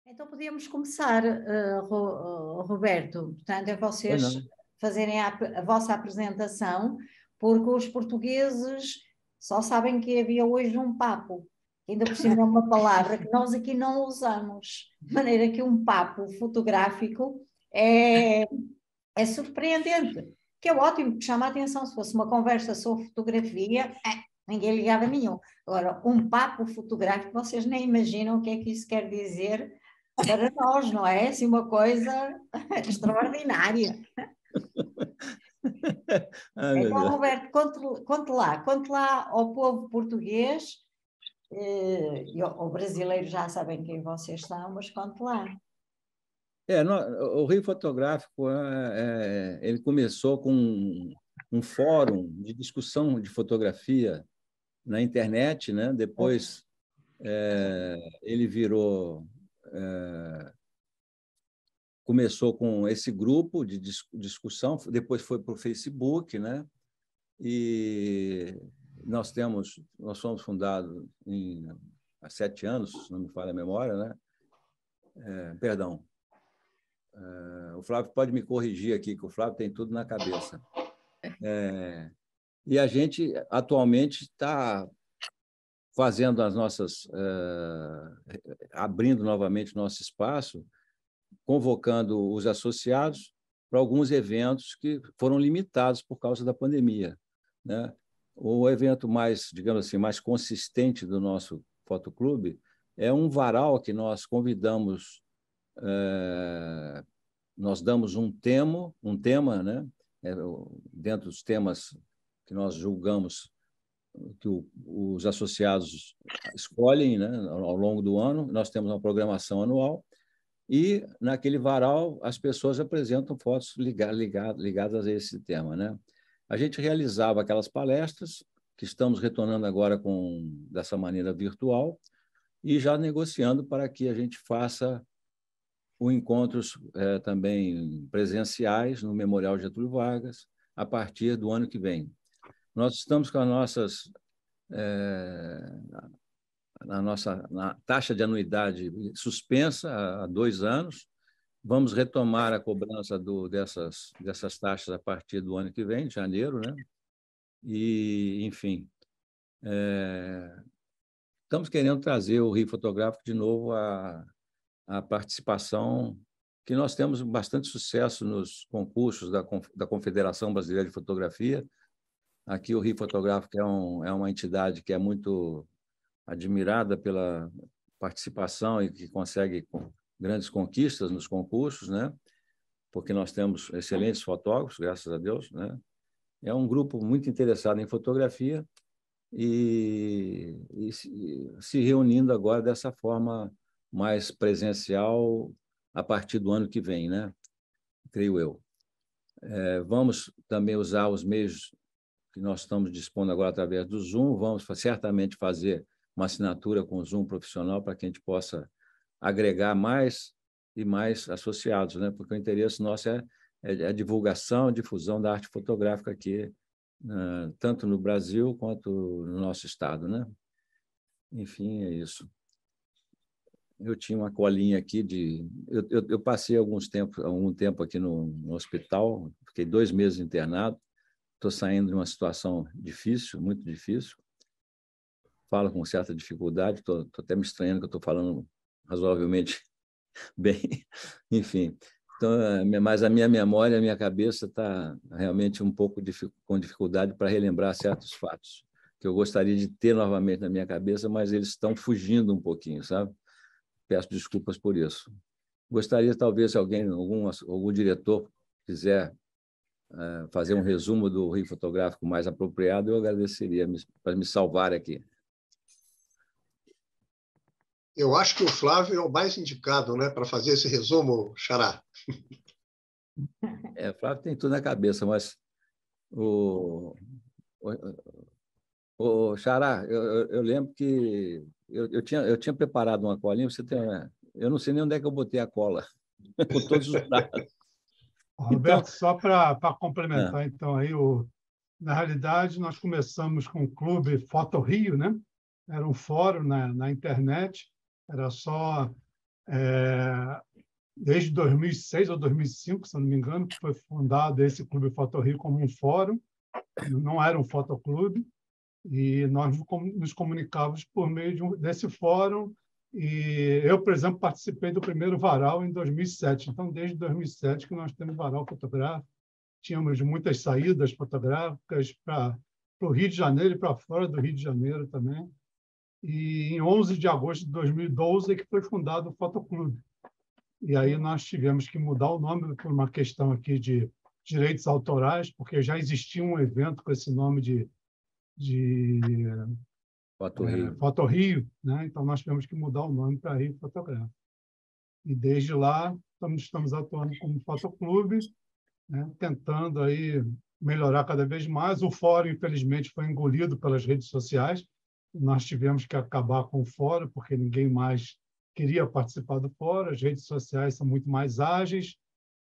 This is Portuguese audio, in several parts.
Então podíamos começar, Roberto, portanto, é Pois vocês não. fazerem a vossa apresentação, porque os portugueses só sabem que havia hoje um papo, que ainda por cima é uma palavra que nós aqui não usamos, de maneira que um papo fotográfico é, é surpreendente, que é ótimo, que chama a atenção. Se fosse uma conversa sobre fotografia, ninguém ligava nenhum. Agora, um papo fotográfico, vocês nem imaginam o que é que isso quer dizer para nós, não é? Assim, uma coisa extraordinária. Ai, meu Então, Deus. Roberto, conte lá ao povo português, e ao brasileiro já sabem quem vocês são, mas conte lá. O Rio Fotográfico ele começou com um fórum de discussão de fotografia na internet, né? Depois ele começou com esse grupo de discussão, depois foi para o Facebook, né? E nós fomos fundados há 7 anos, se não me falha a memória, né? Perdão. O Flávio pode me corrigir aqui, que o Flávio tem tudo na cabeça. E a gente, atualmente, está fazendo abrindo novamente o nosso espaço, convocando os associados para alguns eventos que foram limitados por causa da pandemia, né? O evento mais, digamos assim, mais consistente do nosso fotoclube é um varal que nós convidamos, nós damos um tema, né? Dentro dos temas que nós julgamos que os associados escolhem, né, ao longo do ano. Nós temos uma programação anual e, naquele varal, as pessoas apresentam fotos ligadas a esse tema, né? A gente realizava aquelas palestras, que estamos retornando agora dessa maneira virtual, e já negociando para que a gente faça encontros também presenciais no Memorial Getúlio Vargas, a partir do ano que vem. Nós estamos com a nossa taxa de anuidade suspensa há 2 anos. Vamos retomar a cobrança dessas taxas a partir do ano que vem, de janeiro, né? E, enfim, estamos querendo trazer o Rio Fotográfico de novo à participação, que nós temos bastante sucesso nos concursos da Confederação Brasileira de Fotografia. Aqui o Rio Fotográfico é uma entidade que é muito admirada pela participação e que consegue grandes conquistas nos concursos, né? Porque nós temos excelentes fotógrafos, graças a Deus, né? É um grupo muito interessado em fotografia e se reunindo agora dessa forma mais presencial a partir do ano que vem, né? Creio eu. Vamos também usar os meios que nós estamos dispondo agora através do Zoom. Vamos certamente fazer uma assinatura com o Zoom profissional para que a gente possa agregar mais e mais associados, né? Porque o interesse nosso é a divulgação, a difusão da arte fotográfica aqui, tanto no Brasil quanto no nosso estado, né? Enfim, é isso. Eu tinha uma colinha aqui eu passei algum tempo aqui no hospital, fiquei 2 meses internado. Estou saindo de uma situação difícil, muito difícil. Falo com certa dificuldade, estou até me estranhando que eu estou falando razoavelmente bem. Enfim, então, mas a minha memória, a minha cabeça está realmente um pouco com dificuldade para relembrar certos fatos que eu gostaria de ter novamente na minha cabeça, mas eles estão fugindo um pouquinho, sabe? Peço desculpas por isso. Gostaria, talvez, se algum diretor quiser fazer um resumo do Rio Fotográfico mais apropriado, eu agradeceria para me salvar aqui. Eu acho que o Flávio é o mais indicado, né, para fazer esse resumo, Xará. O Flávio tem tudo na cabeça, mas o Xará, eu lembro que eu tinha preparado uma colinha. Eu não sei nem onde é que eu botei a cola, com todos os dados. Roberto, então, só para complementar, então, aí, na realidade, nós começamos com o Clube Foto Rio, né? Era um fórum na internet, era só Desde 2006 ou 2005, se não me engano, que foi fundado esse Clube Fotorrio como um fórum, não era um fotoclube, e nós nos comunicávamos por meio desse fórum. E eu, por exemplo, participei do primeiro varal em 2007. Então, desde 2007 que nós temos varal fotográfico. Tínhamos muitas saídas fotográficas para o Rio de Janeiro e para fora do Rio de Janeiro também. E em 11 de agosto de 2012 é que foi fundado o Fotoclube. E aí nós tivemos que mudar o nome por uma questão aqui de direitos autorais, porque já existia um evento com esse nome de Fotorrio, né? Então nós tivemos que mudar o nome para Rio Fotográfico. E desde lá estamos atuando como Fotoclube, né? Tentando aí melhorar cada vez mais. O fórum, infelizmente, foi engolido pelas redes sociais. Nós tivemos que acabar com o fórum, porque ninguém mais queria participar do fórum. As redes sociais são muito mais ágeis,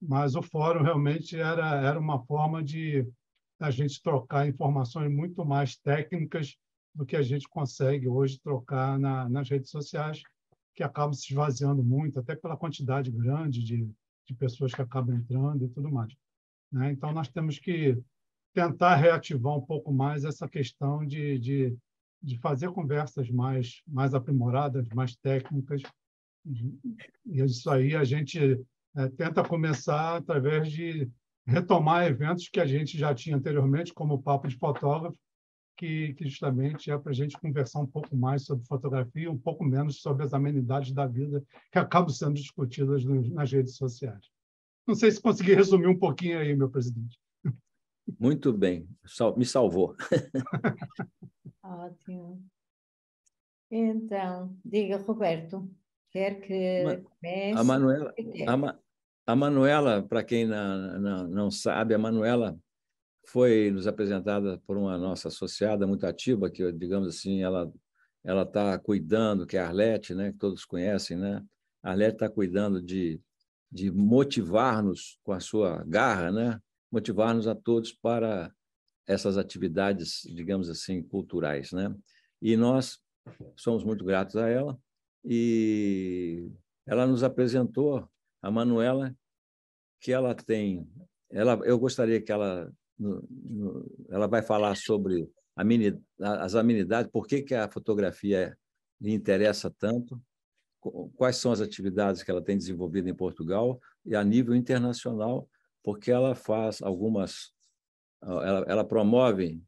mas o fórum realmente era uma forma de a gente trocar informações muito mais técnicas do que a gente consegue hoje trocar nas redes sociais, que acabam se esvaziando muito, até pela quantidade grande de pessoas que acabam entrando e tudo mais, né? Então, nós temos que tentar reativar um pouco mais essa questão de fazer conversas mais aprimoradas, mais técnicas. E isso aí a gente tenta começar através de retomar eventos que a gente já tinha anteriormente, como o Papo de Fotógrafo, que justamente é para a gente conversar um pouco mais sobre fotografia, um pouco menos sobre as amenidades da vida que acabam sendo discutidas nas redes sociais. Não sei se consegui resumir um pouquinho aí, meu presidente. Muito bem, me salvou. Ótimo. Então, diga, Roberto, quer que comece? A Manuela, para quem não sabe, a Manuela foi nos apresentada por uma nossa associada muito ativa, que, digamos assim, ela está cuidando, que é a Arlete, né, que todos conhecem, né? A Arlete está cuidando de motivar-nos com a sua garra, né? Motivar-nos a todos para essas atividades, digamos assim, culturais, né? E nós somos muito gratos a ela, e ela nos apresentou a Manuela, que ela tem... eu gostaria que ela vai falar sobre as amenidades, por que a fotografia lhe interessa tanto, quais são as atividades que ela tem desenvolvido em Portugal e a nível internacional, porque ela faz ela promove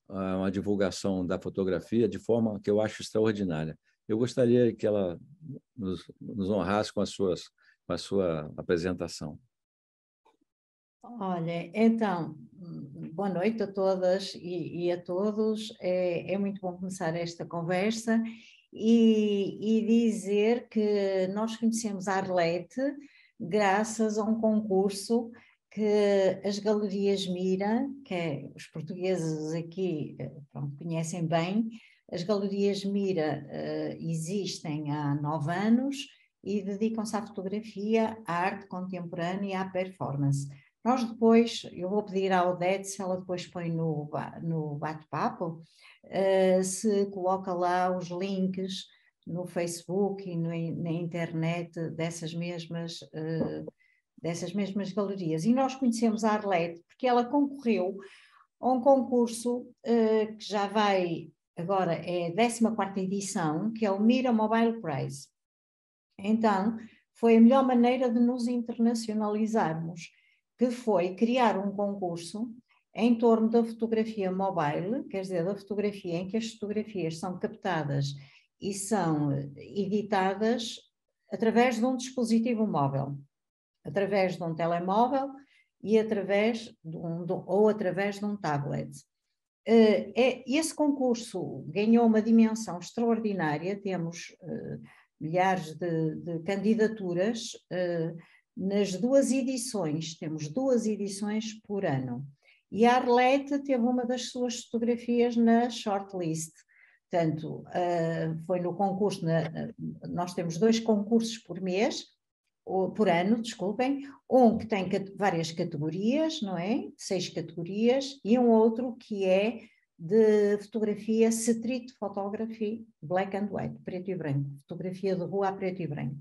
uma divulgação da fotografia de forma que eu acho extraordinária. Eu gostaria que ela nos honrasse com a sua apresentação. Olha, então, boa noite a todas e a todos. É muito bom começar esta conversa e dizer que nós conhecemos a Arlete graças a um concurso que as Galerias Mira, que os portugueses aqui conhecem bem. As Galerias Mira existem há 9 anos e dedicam-se à fotografia, à arte contemporânea e à performance. Nós depois, eu vou pedir à Odete, se ela depois põe no bate-papo, se coloca lá os links no Facebook e na internet dessas mesmas galerias. E nós conhecemos a Arlete porque ela concorreu a um concurso que já vai, agora é a 14ª edição, que é o Mira Mobile Prize. Então, foi a melhor maneira de nos internacionalizarmos, que foi criar um concurso em torno da fotografia mobile, quer dizer, da fotografia em que as fotografias são captadas e são editadas através de um dispositivo móvel, através de um telemóvel e através de um tablet. Esse concurso ganhou uma dimensão extraordinária, temos milhares de candidaturas nas 2 edições, temos 2 edições por ano. E a Arlete teve uma das suas fotografias na shortlist. Portanto, foi no concurso, nós temos 2 concursos por ano, desculpem, um que tem várias categorias, não é? 6 categorias, e um outro que é de fotografia street photography, black and white, preto e branco, fotografia de rua a preto e branco.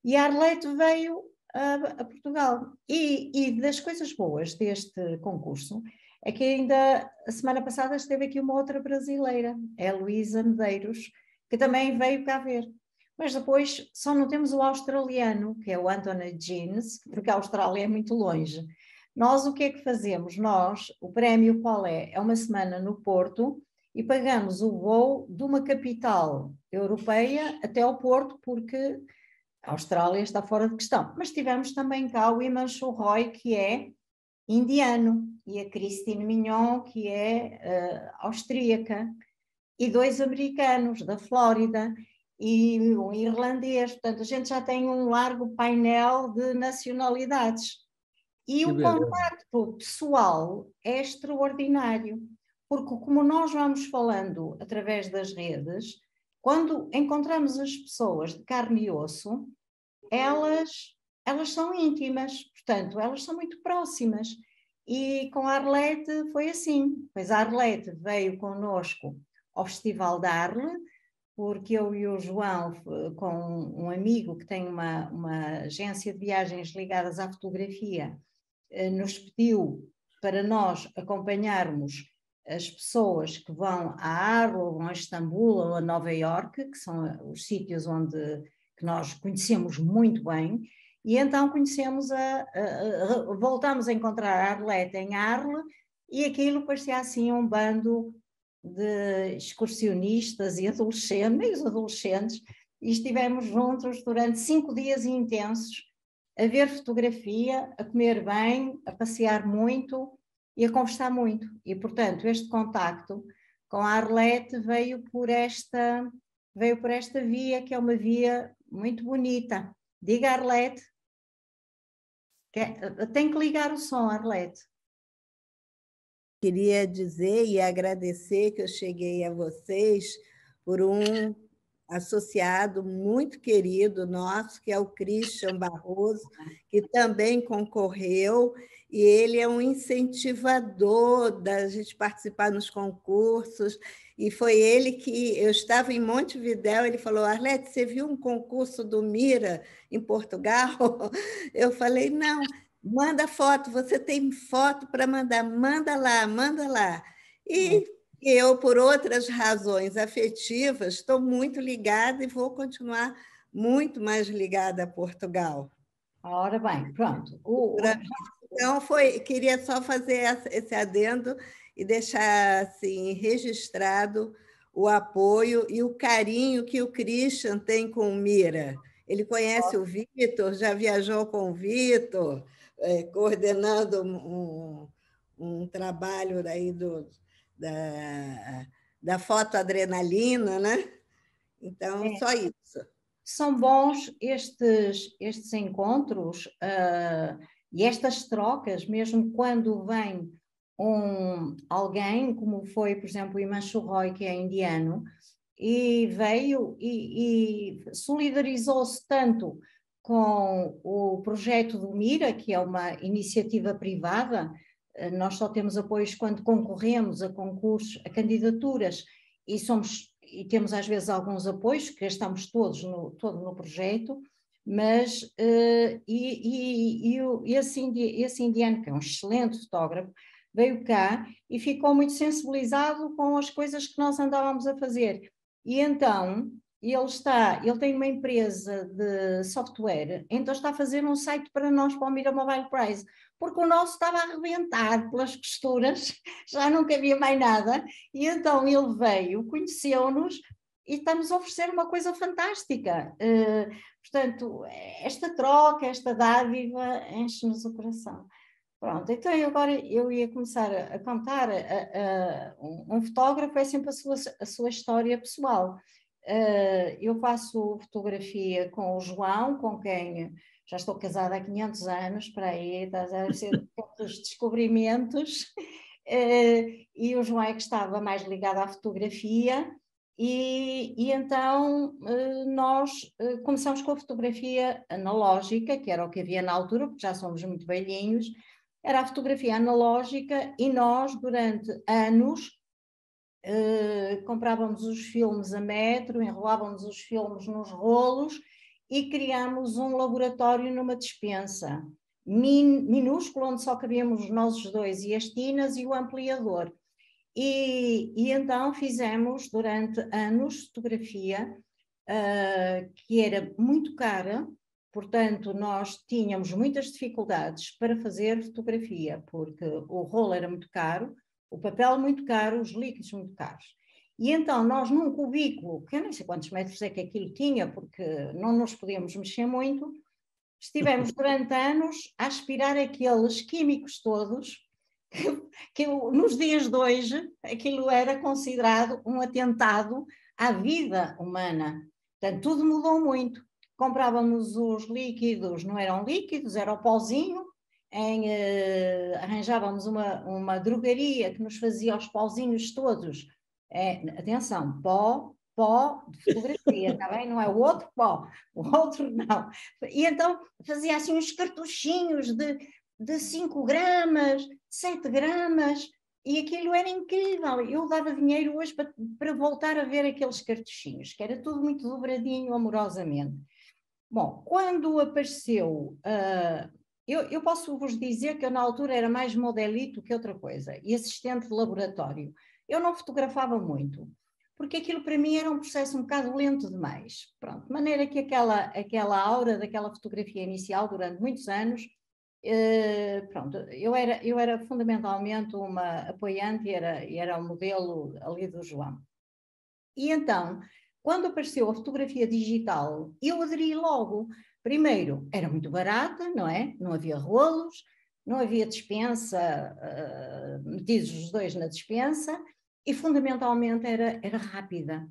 E a Arlete veio a Portugal. E das coisas boas deste concurso é que ainda a semana passada esteve aqui uma outra brasileira, é a Luísa Medeiros, que também veio cá ver. Mas depois só não temos o australiano, que é o Anthony Jeans, porque a Austrália é muito longe. Nós o que é que fazemos? Nós, o prémio qual é? É uma semana no Porto e pagamos o voo de uma capital europeia até ao Porto, porque a Austrália está fora de questão. Mas tivemos também cá o Himanshu Roy, que é indiano, e a Christine Mignon, que é austríaca, e 2 americanos da Flórida, e um irlandês. Portanto, a gente já tem um largo painel de nacionalidades. E o contacto pessoal é extraordinário, porque como nós vamos falando através das redes, quando encontramos as pessoas de carne e osso, elas são íntimas, portanto, elas são muito próximas. E com a Arlete foi assim, pois a Arlete veio connosco ao Festival da Arle, porque eu e o João, com um amigo que tem uma agência de viagens ligadas à fotografia, nos pediu para nós acompanharmos as pessoas que vão a Arles, ou vão a Istambul, ou a Nova Iorque, que são os sítios que nós conhecemos muito bem, e então voltámos a encontrar a Arlete em Arles, e aquilo parecia assim um bando de excursionistas e adolescentes, e estivemos juntos durante 5 dias intensos, a ver fotografia, a comer bem, a passear muito e a conversar muito. E, portanto, este contacto com a Arlete veio por esta via, que é uma via muito bonita. Diga, Arlete. Tem que ligar o som, Arlete. Queria dizer e agradecer que eu cheguei a vocês por um associado muito querido nosso, que é o Christian Barroso, que também concorreu, e ele é um incentivador da gente participar nos concursos, e foi ele que... Eu estava em Montevidéu, ele falou, Arlete, você viu um concurso do Mira em Portugal? Eu falei, não, manda foto, você tem foto para mandar, manda lá, manda lá. E eu, por outras razões afetivas, estou muito ligada e vou continuar muito mais ligada a Portugal. Ora bem, pronto. Então, queria só fazer esse adendo e deixar assim, registrado o apoio e o carinho que o Christian tem com o Mira. Ele conhece o Vitor, já viajou com o Vitor, coordenando um trabalho daí da fotoadrenalina, né? Então, só isso. São bons estes encontros e estas trocas, mesmo quando vem alguém, como foi, por exemplo, o Himanshu Roy, que é indiano, e veio e solidarizou-se tanto com o projeto do Mira, que é uma iniciativa privada. Nós só temos apoios quando concorremos a concursos, a candidaturas, e temos às vezes alguns apoios, que gastamos todo no projeto, mas esse indiano, que é um excelente fotógrafo, veio cá e ficou muito sensibilizado com as coisas que nós andávamos a fazer. E então ele tem uma empresa de software, então está a fazer um site para nós, para o Mira Mobile Prize, porque o nosso estava a arrebentar pelas costuras, já não cabia mais nada, e então ele veio, conheceu-nos e está-nos a oferecer uma coisa fantástica. Portanto, esta troca, esta dádiva, enche-nos o coração. Pronto, então agora eu ia começar a contar. Um fotógrafo é sempre a sua história pessoal. Eu faço fotografia com o João, com quem já estou casada há 500 anos, para aí, deve ser tantos descobrimentos, e o João é que estava mais ligado à fotografia, e então nós começamos com a fotografia analógica, que era o que havia na altura, porque já somos muito velhinhos, era a fotografia analógica, e nós, durante anos, comprávamos os filmes a metro, enrolávamos os filmes nos rolos e criámos um laboratório numa despensa minúsculo, onde só cabíamos nós os dois e as tinas e o ampliador. E então fizemos durante anos fotografia, que era muito cara, portanto nós tínhamos muitas dificuldades para fazer fotografia, porque o rolo era muito caro, o papel muito caro, os líquidos muito caros. E então nós num cubículo, que eu nem sei quantos metros é que aquilo tinha, porque não nos podíamos mexer muito, estivemos durante anos a aspirar aqueles químicos todos, que nos dias de hoje aquilo era considerado um atentado à vida humana. Portanto, tudo mudou muito. Comprávamos os líquidos, não eram líquidos, era o pozinho, arranjávamos uma drogaria que nos fazia os pozinhos todos. Atenção, pó de fotografia, está bem? Não é o outro pó, o outro não. E então fazia assim uns cartuchinhos de 5 gramas, 7 gramas, e aquilo era incrível. Eu dava dinheiro hoje para voltar a ver aqueles cartuchinhos, que era tudo muito dobradinho, amorosamente. Bom, quando apareceu, eu posso vos dizer que eu na altura era mais modelito que outra coisa, e assistente de laboratório. Eu não fotografava muito, porque aquilo para mim era um processo um bocado lento demais. Pronto, de maneira que aquela aura daquela fotografia inicial durante muitos anos, pronto, eu era fundamentalmente uma apoiante e era o modelo ali do João. E então, quando apareceu a fotografia digital, eu aderi logo. Primeiro, era muito barata, não é? Não havia rolos, não havia dispensa, metidos os dois na dispensa, e fundamentalmente era rápida.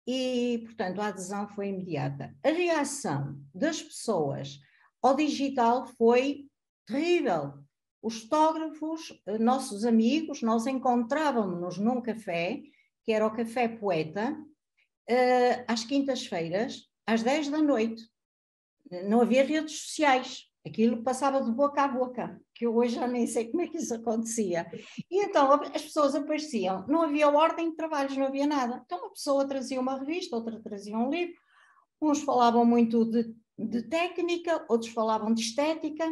E, portanto, a adesão foi imediata. A reação das pessoas ao digital foi terrível. Os fotógrafos, nossos amigos, nós encontrávamos-nos num café, que era o Café Poeta, às quintas-feiras, às 10 da noite. Não havia redes sociais. Aquilo passava de boca a boca, que eu hoje já nem sei como é que isso acontecia. E então as pessoas apareciam, não havia ordem de trabalhos, não havia nada. Então uma pessoa trazia uma revista, outra trazia um livro, uns falavam muito de técnica, outros falavam de estética,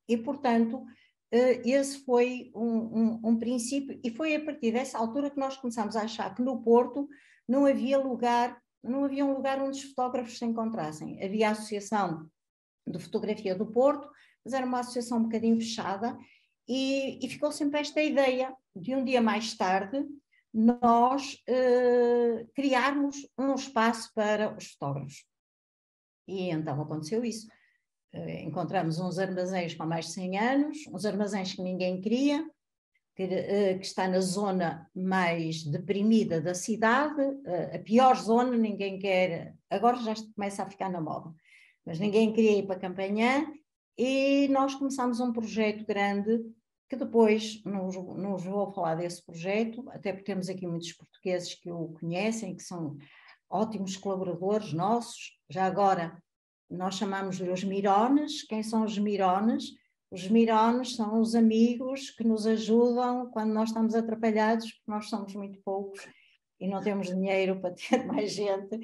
e portanto esse foi um princípio, e foi a partir dessa altura que nós começámos a achar que no Porto não havia um lugar onde os fotógrafos se encontrassem. Havia a Associação de Fotografia do Porto, mas era uma associação um bocadinho fechada, e ficou sempre esta ideia de um dia mais tarde nós criarmos um espaço para os fotógrafos. E então aconteceu isso. Encontramos uns armazéns com mais de 100 anos, uns armazéns que ninguém queria, que está na zona mais deprimida da cidade, a pior zona, ninguém quer, agora já começa a ficar na moda, mas ninguém queria ir para Campanhã, e nós começámos um projeto grande, que depois não vou falar desse projeto, até porque temos aqui muitos portugueses que o conhecem, que são ótimos colaboradores nossos. Já agora nós chamamos-lhe os Mirones. Quem são os Mirones? Os Mirones são os amigos que nos ajudam quando nós estamos atrapalhados, porque nós somos muito poucos e não temos dinheiro para ter mais gente,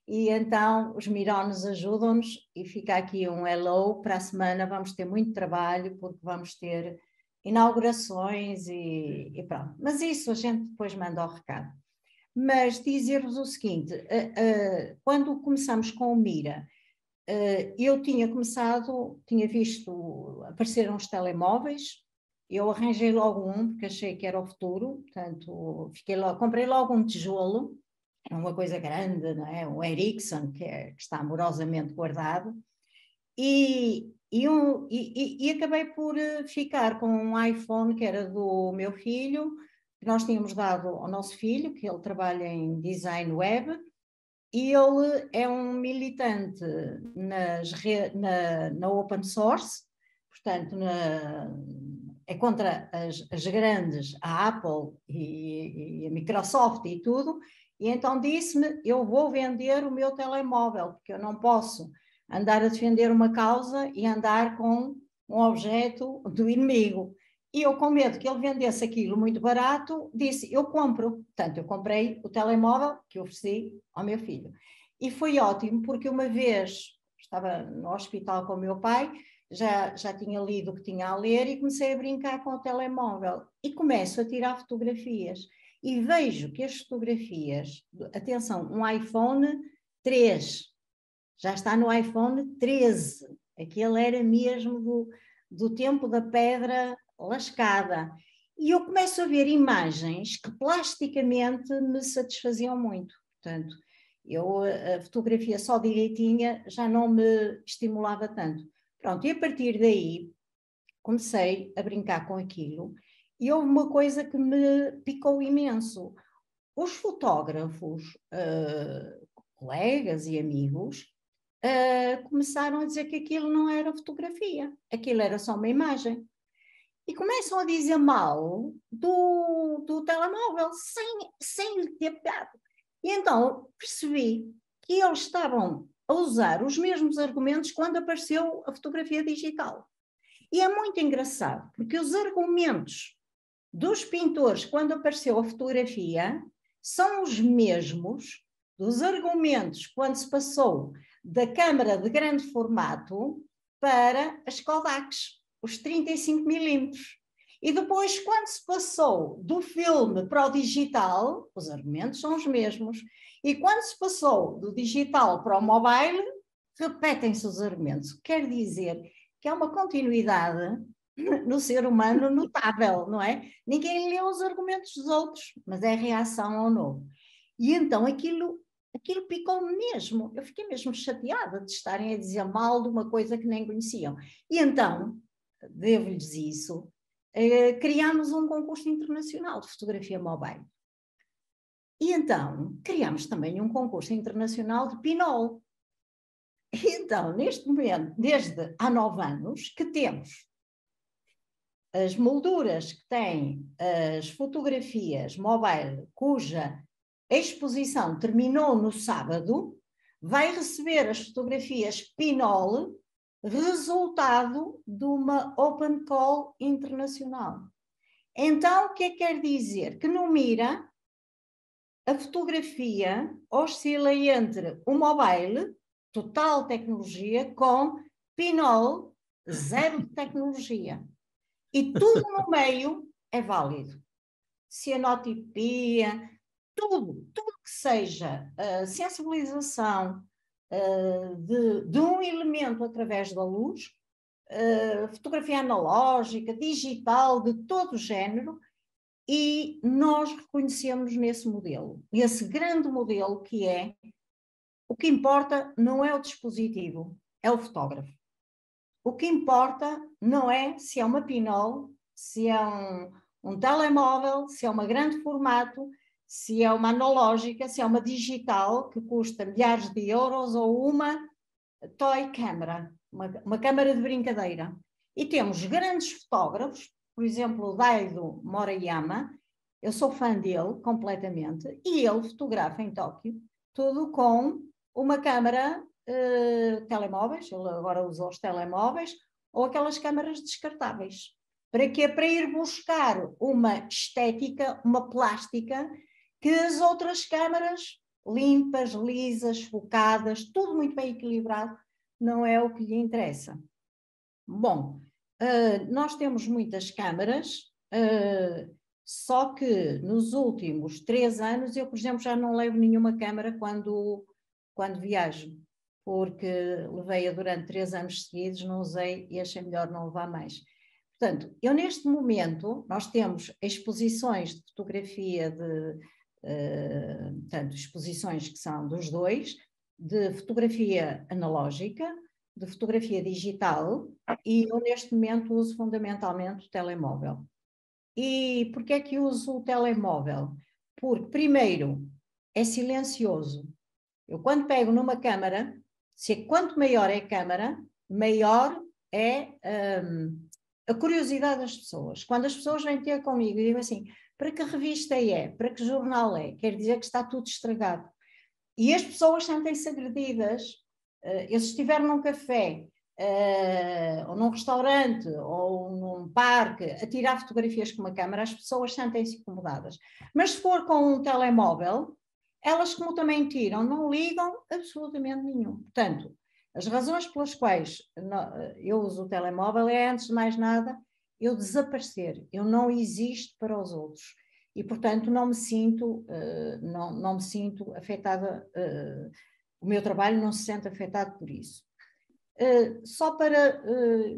e então os Mirones ajudam-nos, e fica aqui um hello. Para a semana vamos ter muito trabalho, porque vamos ter inaugurações e pronto. Mas isso a gente depois manda ao recado. Mas dizer-vos o seguinte, quando começamos com o Mira, eu tinha visto aparecer uns telemóveis, eu arranjei logo um, porque achei que era o futuro, portanto, comprei logo um tijolo, era uma coisa grande, não é? Um Ericsson, que está amorosamente guardado, e acabei por ficar com um iPhone que era do meu filho, que nós tínhamos dado ao nosso filho, que ele trabalha em design web, e ele é um militante na open source, portanto é contra as grandes, a Apple e a Microsoft e tudo, e então disse-me: eu vou vender o meu telemóvel, porque eu não posso andar a defender uma causa e andar com um objeto do inimigo. E eu, com medo que ele vendesse aquilo muito barato, disse: eu compro. Portanto, eu comprei o telemóvel que ofereci ao meu filho. E foi ótimo, porque uma vez estava no hospital com o meu pai, já tinha lido o que tinha a ler e comecei a brincar com o telemóvel e começo a tirar fotografias e vejo que as fotografias, atenção, um iPhone 3, já está no iPhone 13, aquele era mesmo do tempo da pedra lascada. E eu começo a ver imagens que plasticamente me satisfaziam muito. Portanto, a fotografia só direitinha já não me estimulava tanto. Pronto, e a partir daí comecei a brincar com aquilo e houve uma coisa que me picou imenso. Os fotógrafos, colegas e amigos, começaram a dizer que aquilo não era fotografia, aquilo era só uma imagem. E começam a dizer mal do telemóvel, sem lhe ter pegado. E então percebi que eles estavam a usar os mesmos argumentos quando apareceu a fotografia digital. E é muito engraçado, porque os argumentos dos pintores quando apareceu a fotografia são os mesmos dos argumentos quando se passou da câmara de grande formato para as Kodaks, os 35 milímetros. E depois, quando se passou do filme para o digital, os argumentos são os mesmos. E quando se passou do digital para o mobile, repetem-se os argumentos. Quer dizer que há uma continuidade no ser humano notável, não é? Ninguém lê os argumentos dos outros, mas é reação ao novo. E então aquilo picou-me mesmo. Eu fiquei mesmo chateada de estarem a dizer mal de uma coisa que nem conheciam. E então, devo-lhes isso, criámos um concurso internacional de fotografia mobile. E então, criámos também um concurso internacional de pinol. E então, neste momento, desde há 9 anos, que temos as molduras que têm as fotografias mobile, cuja exposição terminou no sábado, vai receber as fotografias pinol, resultado de uma Open Call internacional. Então, o que é que quer dizer? Que no Mira, a fotografia oscila entre o mobile, total tecnologia, com pinol, zero de tecnologia. E tudo no meio é válido. Cianotipia, tudo que seja sensibilização de um elemento através da luz, fotografia analógica, digital, de todo o género, e nós reconhecemos nesse modelo, esse grande modelo que é, o que importa não é o dispositivo, é o fotógrafo. O que importa não é se é uma pinol, se é um telemóvel, se é uma grande formato, se é uma analógica, se é uma digital que custa milhares de euros ou uma toy camera, uma câmara de brincadeira. E temos grandes fotógrafos, por exemplo, o Daido Moriyama, eu sou fã dele completamente, e ele fotografa em Tóquio tudo com uma câmara telemóveis, ele agora usa os telemóveis, ou aquelas câmaras descartáveis. Para quê? Para ir buscar uma estética, uma plástica, que as outras câmaras, limpas, lisas, focadas, tudo muito bem equilibrado, não é o que lhe interessa. Bom, nós temos muitas câmaras, só que nos últimos 3 anos eu, por exemplo, já não levo nenhuma câmara quando viajo, porque levei-a durante 3 anos seguidos, não usei e achei melhor não levar mais. Portanto, eu neste momento, nós temos exposições de fotografia, portanto, exposições que são dos dois, de fotografia analógica, de fotografia digital, e eu neste momento uso fundamentalmente o telemóvel. E porquê é que uso o telemóvel? Porque, primeiro, é silencioso. Eu quando pego numa câmara, quanto maior é a câmara, maior é a curiosidade das pessoas. Quando as pessoas vêm ter comigo e dizem assim, para que revista é? Para que jornal é? Quer dizer que está tudo estragado. E as pessoas sentem-se agredidas. Eu se estiver num café, ou num restaurante, ou num parque, a tirar fotografias com uma câmara, as pessoas sentem-se incomodadas. Mas se for com um telemóvel, elas como também tiram, não ligam absolutamente nenhum. Portanto, As razões pelas quais eu uso o telemóvel é, antes de mais nada, eu desaparecer, eu não existo para os outros. E, portanto, não me sinto afetada, o meu trabalho não se sente afetado por isso.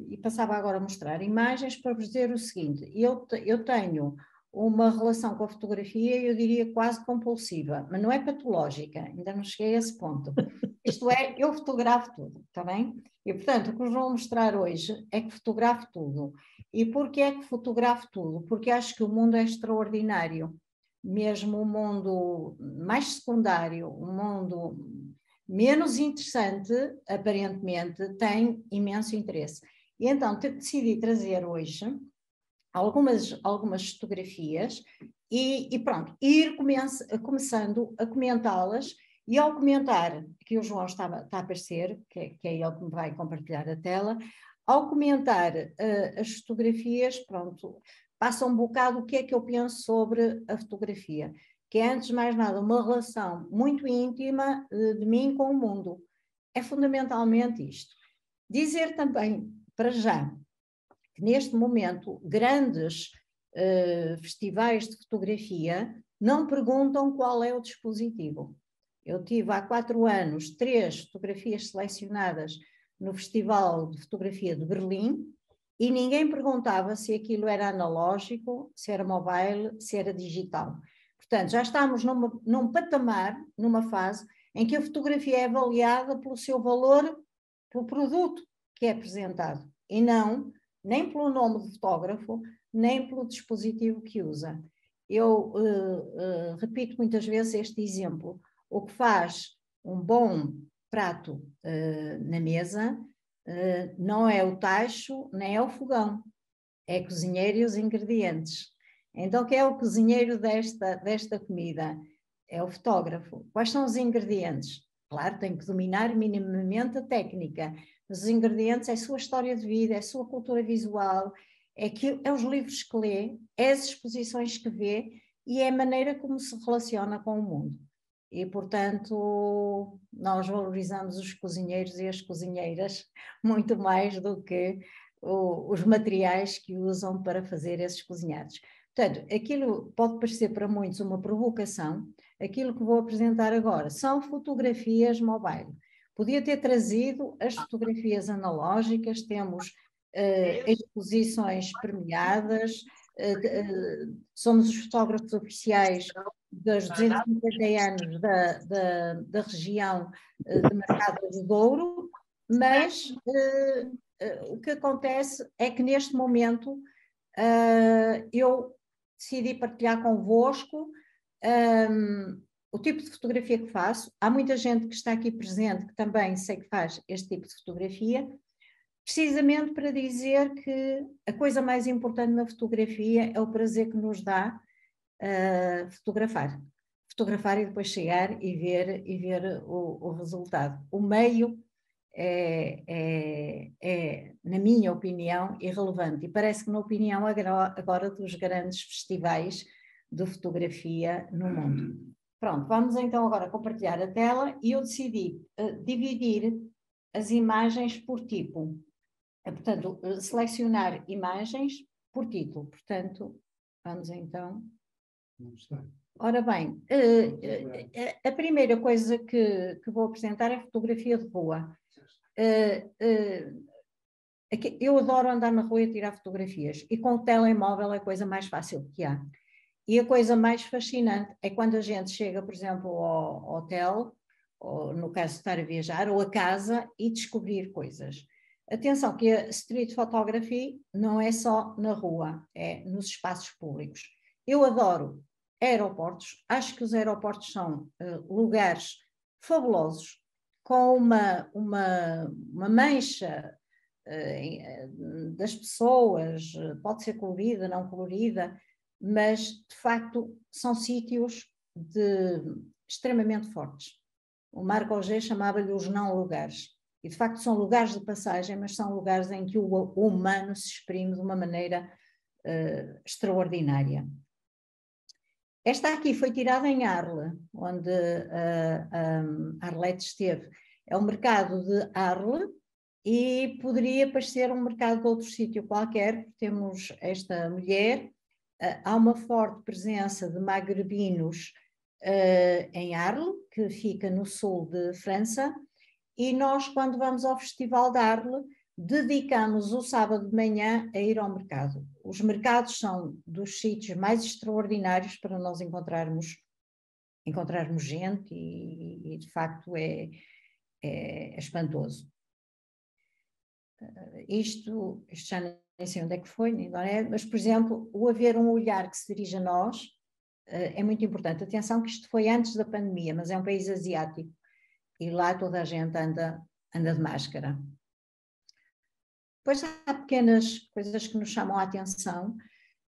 E passava agora a mostrar imagens para vos dizer o seguinte: eu tenho uma relação com a fotografia, eu diria quase compulsiva, mas não é patológica, ainda não cheguei a esse ponto. Isto é, eu fotografo tudo, está bem? E, portanto, o que vos vou mostrar hoje é que fotografo tudo. E porquê é que fotografo tudo? Porque acho que o mundo é extraordinário, mesmo o mundo mais secundário, o mundo menos interessante, aparentemente, tem imenso interesse. E então decidi trazer hoje algumas fotografias e pronto, ir começando a comentá-las. E ao comentar, que o João está a aparecer, que é ele que me vai compartilhar a tela, ao comentar as fotografias, pronto, passa um bocado o que é que eu penso sobre a fotografia, que é, antes de mais nada, uma relação muito íntima de mim com o mundo. É fundamentalmente isto. Dizer também, para já, que neste momento grandes festivais de fotografia não perguntam qual é o dispositivo. Eu tive há 4 anos 3 fotografias selecionadas no Festival de Fotografia de Berlim e ninguém perguntava se aquilo era analógico, se era mobile, se era digital. Portanto, já estamos num patamar, numa fase em que a fotografia é avaliada pelo seu valor, pelo produto que é apresentado, e não nem pelo nome do fotógrafo, nem pelo dispositivo que usa. Eu repito muitas vezes este exemplo. O que faz um bom prato na mesa não é o tacho, nem é o fogão, é cozinheiro e os ingredientes. Então, quem é o cozinheiro desta comida? É o fotógrafo. Quais são os ingredientes? Claro, tem que dominar minimamente a técnica, mas os ingredientes é a sua história de vida, é a sua cultura visual, é os livros que lê, é as exposições que vê e é a maneira como se relaciona com o mundo. E, portanto, nós valorizamos os cozinheiros e as cozinheiras muito mais do que os materiais que usam para fazer esses cozinhados. Portanto, aquilo pode parecer para muitos uma provocação. Aquilo que vou apresentar agora são fotografias mobile. Podia ter trazido as fotografias analógicas, temos exposições premiadas, somos os fotógrafos oficiais dos 250 anos da região de Mercado do Douro, mas o que acontece é que neste momento eu decidi partilhar convosco o tipo de fotografia que faço. Há muita gente que está aqui presente que também sei que faz este tipo de fotografia, precisamente para dizer que a coisa mais importante na fotografia é o prazer que nos dá fotografar e depois chegar e ver o resultado. O meio é, na minha opinião, irrelevante, e parece que na opinião agora dos grandes festivais de fotografia no mundo. Pronto, vamos então agora compartilhar a tela e eu decidi dividir as imagens por tipo. Portanto, selecionar imagens por título. Portanto, vamos então... Ora bem, a primeira coisa que vou apresentar é fotografia de rua. Eu adoro andar na rua e tirar fotografias, e com o telemóvel é a coisa mais fácil que há. E a coisa mais fascinante é quando a gente chega, por exemplo, ao hotel, ou no caso de estar a viajar, ou a casa, e descobrir coisas. Atenção que a street photography não é só na rua, é nos espaços públicos. Eu adoro aeroportos, acho que os aeroportos são lugares fabulosos, com uma mancha das pessoas, pode ser colorida, não colorida, mas de facto são sítios extremamente fortes. O Marco Augé chamava-lhe os não lugares, e de facto são lugares de passagem, mas são lugares em que o humano se exprime de uma maneira extraordinária. Esta aqui foi tirada em Arles, onde a Arlete esteve. É o mercado de Arles e poderia parecer um mercado de outro sítio qualquer, porque temos esta mulher, há uma forte presença de magrebinos em Arles, que fica no sul de França, e nós, quando vamos ao Festival de Arles, dedicamos o sábado de manhã a ir ao mercado. Os mercados são dos sítios mais extraordinários para nós encontrarmos gente e de facto é espantoso. Isto já nem sei onde é que foi, nem onde é, mas, por exemplo, o haver um olhar que se dirige a nós é muito importante. Atenção que isto foi antes da pandemia, mas é um país asiático e lá toda a gente anda de máscara. Depois há pequenas coisas que nos chamam a atenção,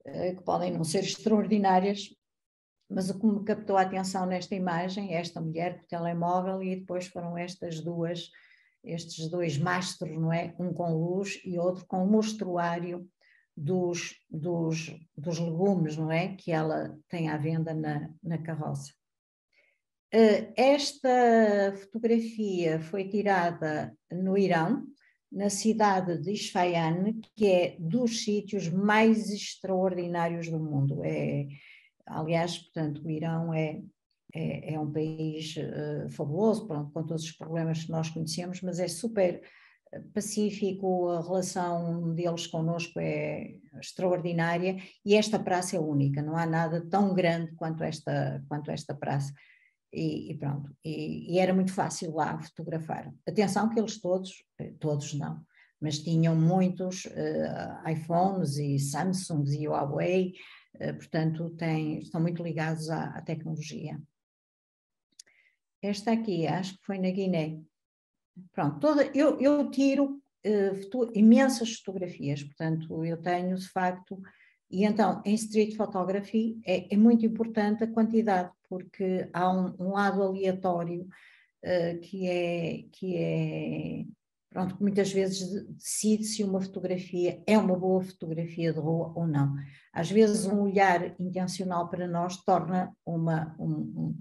que podem não ser extraordinárias, mas o que me captou a atenção nesta imagem é esta mulher com o telemóvel e depois foram estes dois mastros, não é? Um com luz e outro com o mostruário dos legumes, não é? Que ela tem à venda na carroça. Esta fotografia foi tirada no Irão, na cidade de Isfahan, que é dos sítios mais extraordinários do mundo. Aliás, portanto, o Irão é um país fabuloso, pronto, com todos os problemas que nós conhecemos, mas é super pacífico, a relação deles connosco é extraordinária e esta praça é única, não há nada tão grande quanto esta praça. E pronto, e era muito fácil lá fotografar. Atenção que eles todos não, mas tinham muitos iPhones e Samsungs e Huawei, portanto estão muito ligados à tecnologia. Esta aqui, acho que foi na Guiné. Pronto, eu tiro imensas fotografias, portanto eu tenho de facto, e então em street photography é muito importante a quantidade, porque há um lado aleatório que é pronto, que muitas vezes decide se uma fotografia é uma boa fotografia de rua ou não. Às vezes um olhar intencional para nós torna um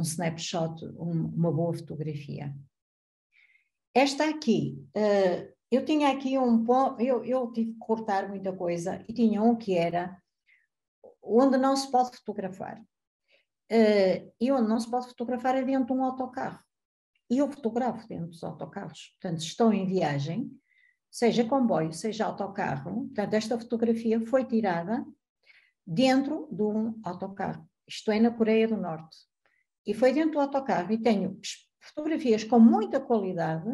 snapshot uma boa fotografia. Esta aqui, eu tinha aqui um ponto, eu tive que cortar muita coisa e tinha um que era onde não se pode fotografar. E onde não se pode fotografar é dentro de um autocarro. E eu fotografo dentro dos autocarros. Portanto, estou em viagem, seja comboio, seja autocarro. Portanto, esta fotografia foi tirada dentro de um autocarro. Isto é na Coreia do Norte. E foi dentro do autocarro e tenho fotografias com muita qualidade,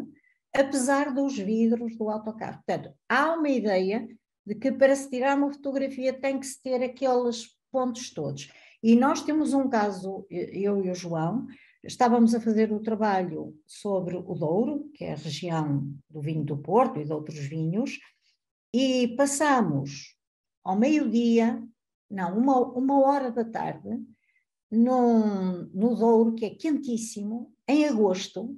apesar dos vidros do autocarro. Portanto, há uma ideia de que para se tirar uma fotografia tem que se ter aqueles pontos todos. E nós temos um caso, eu e o João, estávamos a fazer o trabalho sobre o Douro, que é a região do vinho do Porto e de outros vinhos, e passamos ao meio-dia, não, uma hora da tarde, no Douro, que é quentíssimo, em agosto,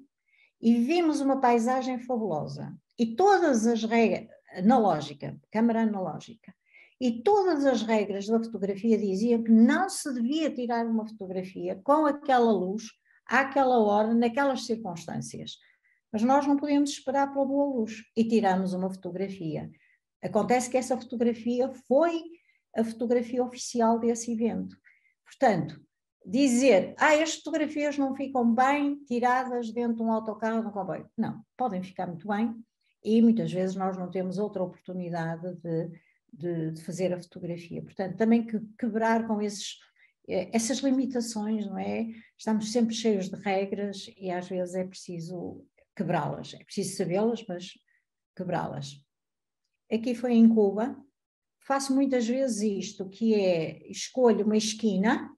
e vimos uma paisagem fabulosa. E todas as regras, analógica, câmara analógica, e todas as regras da fotografia diziam que não se devia tirar uma fotografia com aquela luz, àquela hora, naquelas circunstâncias. Mas nós não podíamos esperar pela boa luz e tiramos uma fotografia. Acontece que essa fotografia foi a fotografia oficial desse evento. Portanto, dizer, as fotografias não ficam bem tiradas dentro de um autocarro, de um comboio. Não, podem ficar muito bem e muitas vezes nós não temos outra oportunidade de fazer a fotografia. Portanto, também quebrar com essas limitações, não é? Estamos sempre cheios de regras e às vezes é preciso quebrá-las. É preciso sabê-las, mas quebrá-las. Aqui foi em Cuba. Faço muitas vezes isto, que é escolho uma esquina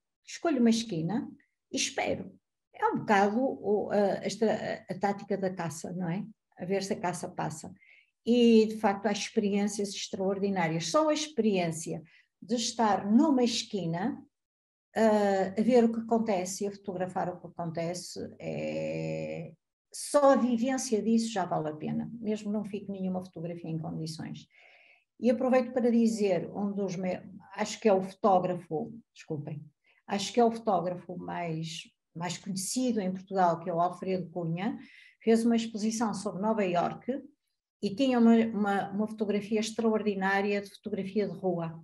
e espero. É um bocado a tática da caça, não é? A ver se a caça passa. E, de facto, há experiências extraordinárias. Só a experiência de estar numa esquina, a ver o que acontece e a fotografar o que acontece, só a vivência disso já vale a pena, mesmo não fique nenhuma fotografia em condições. E aproveito para dizer, acho que é o fotógrafo, desculpem, acho que é o fotógrafo mais mais conhecido em Portugal, que é o Alfredo Cunha, fez uma exposição sobre Nova Iorque e tinha uma fotografia extraordinária de fotografia de rua.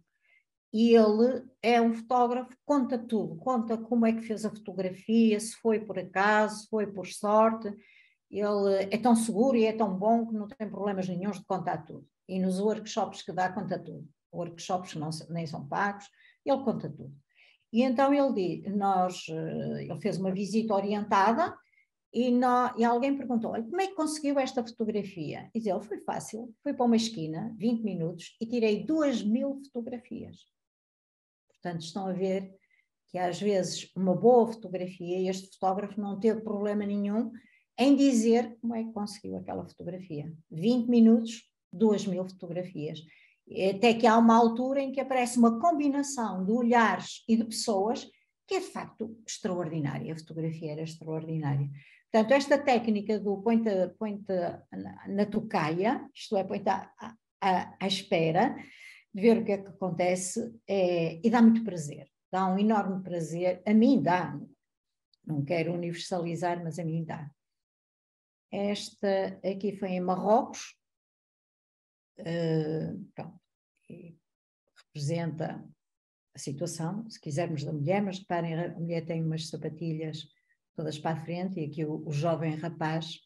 E ele é um fotógrafo, conta tudo, conta como é que fez a fotografia, se foi por acaso, se foi por sorte. Ele é tão seguro e é tão bom que não tem problemas nenhuns de contar tudo. E nos workshops que dá, conta tudo. Workshops que nem são pagos, ele conta tudo. E então ele fez uma visita orientada e alguém perguntou, como é que conseguiu esta fotografia? E ele, foi fácil, fui para uma esquina, 20 minutos, e tirei 2000 fotografias. Portanto, estão a ver que às vezes uma boa fotografia, este fotógrafo não teve problema nenhum em dizer como é que conseguiu aquela fotografia. 20 minutos, 2000 fotografias. Até que há uma altura em que aparece uma combinação de olhares e de pessoas que é de facto extraordinária. A fotografia era extraordinária. Portanto, esta técnica do põe-te na tocaia, isto é, põe-te à espera, de ver o que é que acontece, e dá muito prazer. Dá um enorme prazer. A mim dá. Não quero universalizar, mas a mim dá. Esta aqui foi em Marrocos. Pronto, representa a situação, se quisermos, da mulher, mas reparem, a mulher tem umas sapatilhas todas para a frente e aqui o jovem rapaz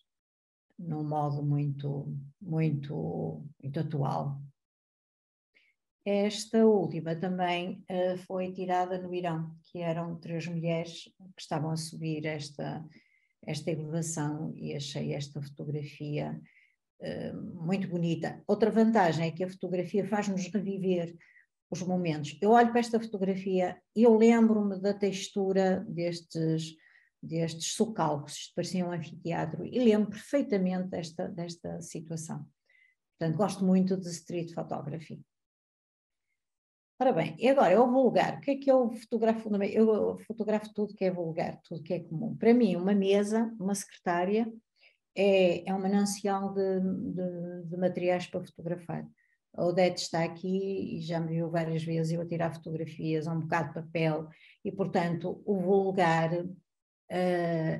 num modo muito atual. Esta última também foi tirada no Irão, que eram 3 mulheres que estavam a subir esta elevação, e achei esta fotografia muito bonita. Outra vantagem é que a fotografia faz-nos reviver os momentos. Eu olho para esta fotografia e eu lembro-me da textura destes socalcos, isto parecia um anfiteatro, e lembro perfeitamente desta situação. Portanto, gosto muito de street photography. Ora bem, e agora eu vulgar. O que é que eu fotografo? Eu fotografo tudo que é vulgar, tudo que é comum. Para mim, uma mesa, uma secretária, é um manancial de materiais para fotografar. A Odete está aqui e já me viu várias vezes eu a tirar fotografias, um bocado de papel, e portanto o vulgar,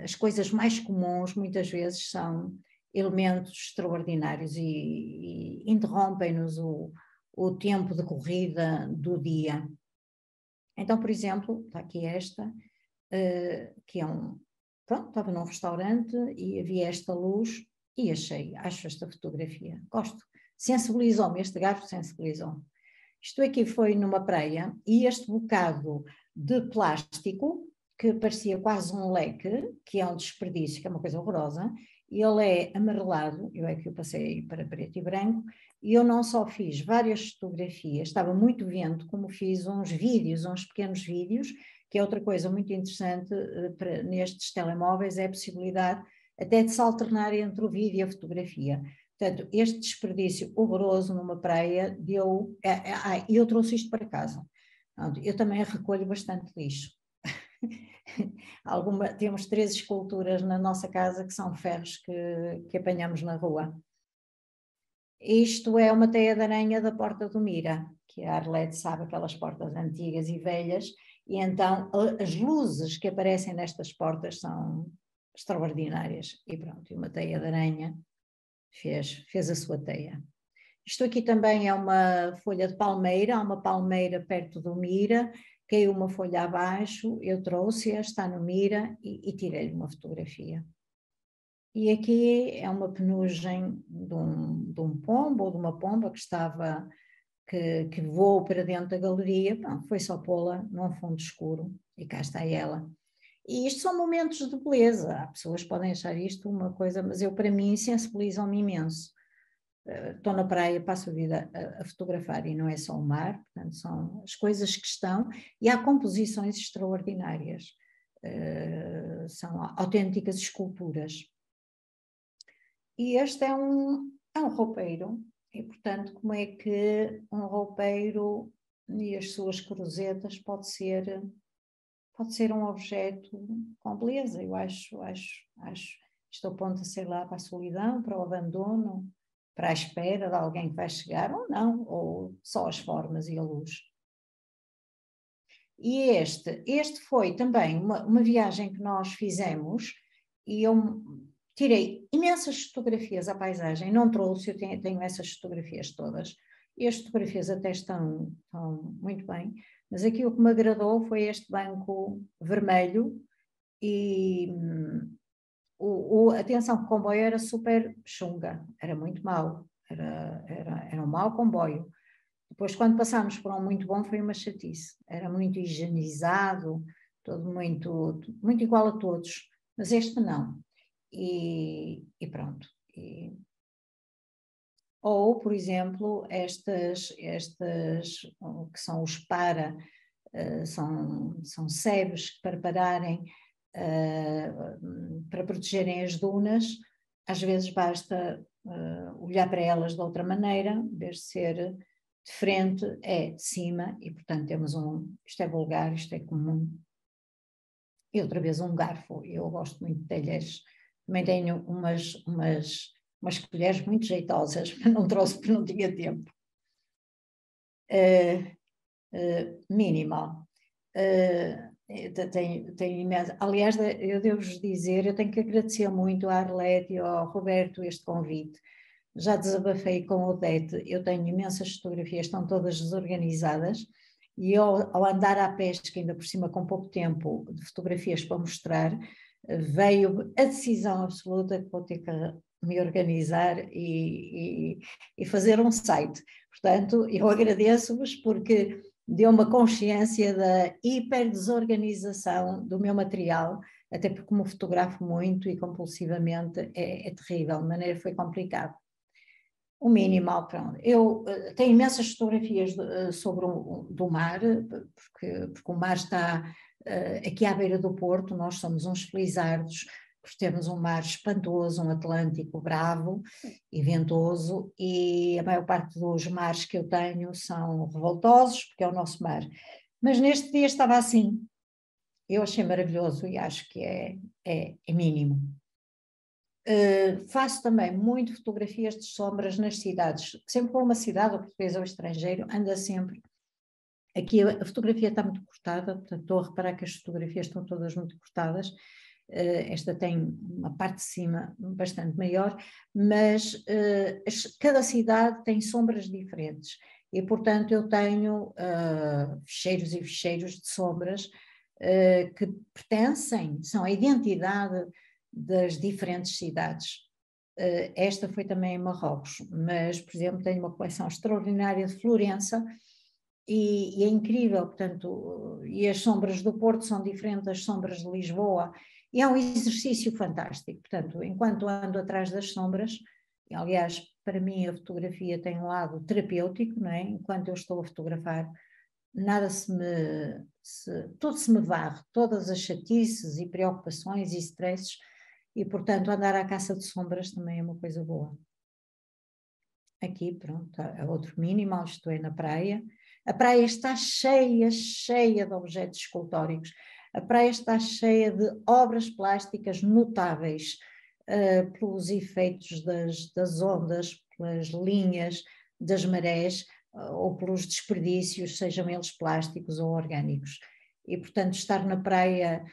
as coisas mais comuns muitas vezes são elementos extraordinários e interrompem-nos o tempo de corrida do dia. Então, por exemplo, está aqui esta, que é pronto, estava num restaurante e havia esta luz e acho esta fotografia, gosto, sensibilizou-me, este garfo sensibilizou-me. Isto aqui foi numa praia e este bocado de plástico, que parecia quase um leque, que é um desperdício, que é uma coisa horrorosa, e ele é amarelado, eu é que o passei para preto e branco, e eu não só fiz várias fotografias, estava muito vento, como fiz uns pequenos vídeos, que é outra coisa muito interessante nestes telemóveis, é a possibilidade até de se alternar entre o vídeo e a fotografia. Portanto, este desperdício horroroso numa praia deu... eu trouxe isto para casa. Eu também recolho bastante lixo. Temos 3 esculturas na nossa casa que são ferros que apanhamos na rua. Isto é uma teia de aranha da Porta do Mira, que a Arlete sabe, aquelas portas antigas e velhas, e então as luzes que aparecem nestas portas são extraordinárias. E pronto, e uma teia de aranha fez a sua teia. Isto aqui também é uma folha de palmeira, há uma palmeira perto do Mira, caiu uma folha abaixo, eu trouxe-a, está no Mira e tirei-lhe uma fotografia. E aqui é uma penugem de um pombo ou de uma pomba que voou para dentro da galeria. Bom, foi só pô-la num fundo escuro e cá está ela. E isto são momentos de beleza. Há pessoas que podem achar isto uma coisa, mas para mim sensibilizam-me imenso. Estou na praia, passo a vida a fotografar e não é só o mar, portanto são as coisas que estão, e há composições extraordinárias, são autênticas esculturas. E este é um roupeiro, e portanto como é que um roupeiro e as suas cruzetas pode ser um objeto com beleza. Eu acho isto aponta, sei lá, para a solidão, para o abandono, para a espera de alguém que vai chegar, ou não, ou só as formas e a luz. E este foi também uma viagem que nós fizemos e eu tirei imensas fotografias à paisagem, não trouxe, eu tenho essas fotografias todas, e as fotografias até estão muito bem, mas aqui o que me agradou foi este banco vermelho e atenção, que o comboio era super chunga, era muito mau, era um mau comboio. Depois, quando passámos por um muito bom, foi uma chatice. Era muito higienizado, todo muito igual a todos, mas este não. E pronto. Ou, por exemplo, estas que são os são sebes que para pararem, para protegerem as dunas, às vezes basta olhar para elas de outra maneira, em vez de ser de frente, é de cima, e portanto temos isto é vulgar, isto é comum. E outra vez um garfo, eu gosto muito de talheres, também tenho umas colheres muito jeitosas, mas não trouxe porque não tinha tempo. Minimal. Tenho imenso. Aliás, eu devo-vos dizer, eu tenho que agradecer muito à Arlete e ao Roberto este convite. Já desabafei com o Odete, eu tenho imensas fotografias, estão todas desorganizadas, e ao andar à pesca, ainda por cima com pouco tempo de fotografias para mostrar, veio a decisão absoluta que vou ter que me organizar e fazer um site. Portanto, eu agradeço-vos porque deu-me a consciência da hiperdesorganização do meu material, até porque como fotografo muito e compulsivamente é terrível, de maneira foi complicado. O minimal, pronto. Eu tenho imensas fotografias do mar, porque o mar está aqui à beira do porto, nós somos uns felizardos, porque temos um mar espantoso, um Atlântico bravo e ventoso, e a maior parte dos mares que eu tenho são revoltosos, porque é o nosso mar. Mas neste dia estava assim. Eu achei maravilhoso e acho que é mínimo. Faço também muito fotografias de sombras nas cidades. Sempre que vou a uma cidade, ou português ou estrangeiro, anda sempre. Aqui a fotografia está muito cortada, portanto estou a reparar que as fotografias estão todas muito cortadas. Esta tem uma parte de cima bastante maior, mas cada cidade tem sombras diferentes. E, portanto, eu tenho ficheiros e ficheiros de sombras que pertencem, são a identidade das diferentes cidades. Esta foi também em Marrocos, mas, por exemplo, tenho uma coleção extraordinária de Florença e é incrível, portanto, e as sombras do Porto são diferentes das sombras de Lisboa, e é um exercício fantástico. Portanto, enquanto ando atrás das sombras, e, aliás, para mim a fotografia tem um lado terapêutico, não é? Enquanto eu estou a fotografar, nada tudo se me varre, todas as chatices e preocupações e stresses, e portanto andar à caça de sombras também é uma coisa boa. Aqui, pronto, há outro minimal, isto é na praia. A praia está cheia de objetos escultóricos. A praia está cheia de obras plásticas notáveis, pelos efeitos das ondas, pelas linhas das marés, ou pelos desperdícios, sejam eles plásticos ou orgânicos. E, portanto, estar na praia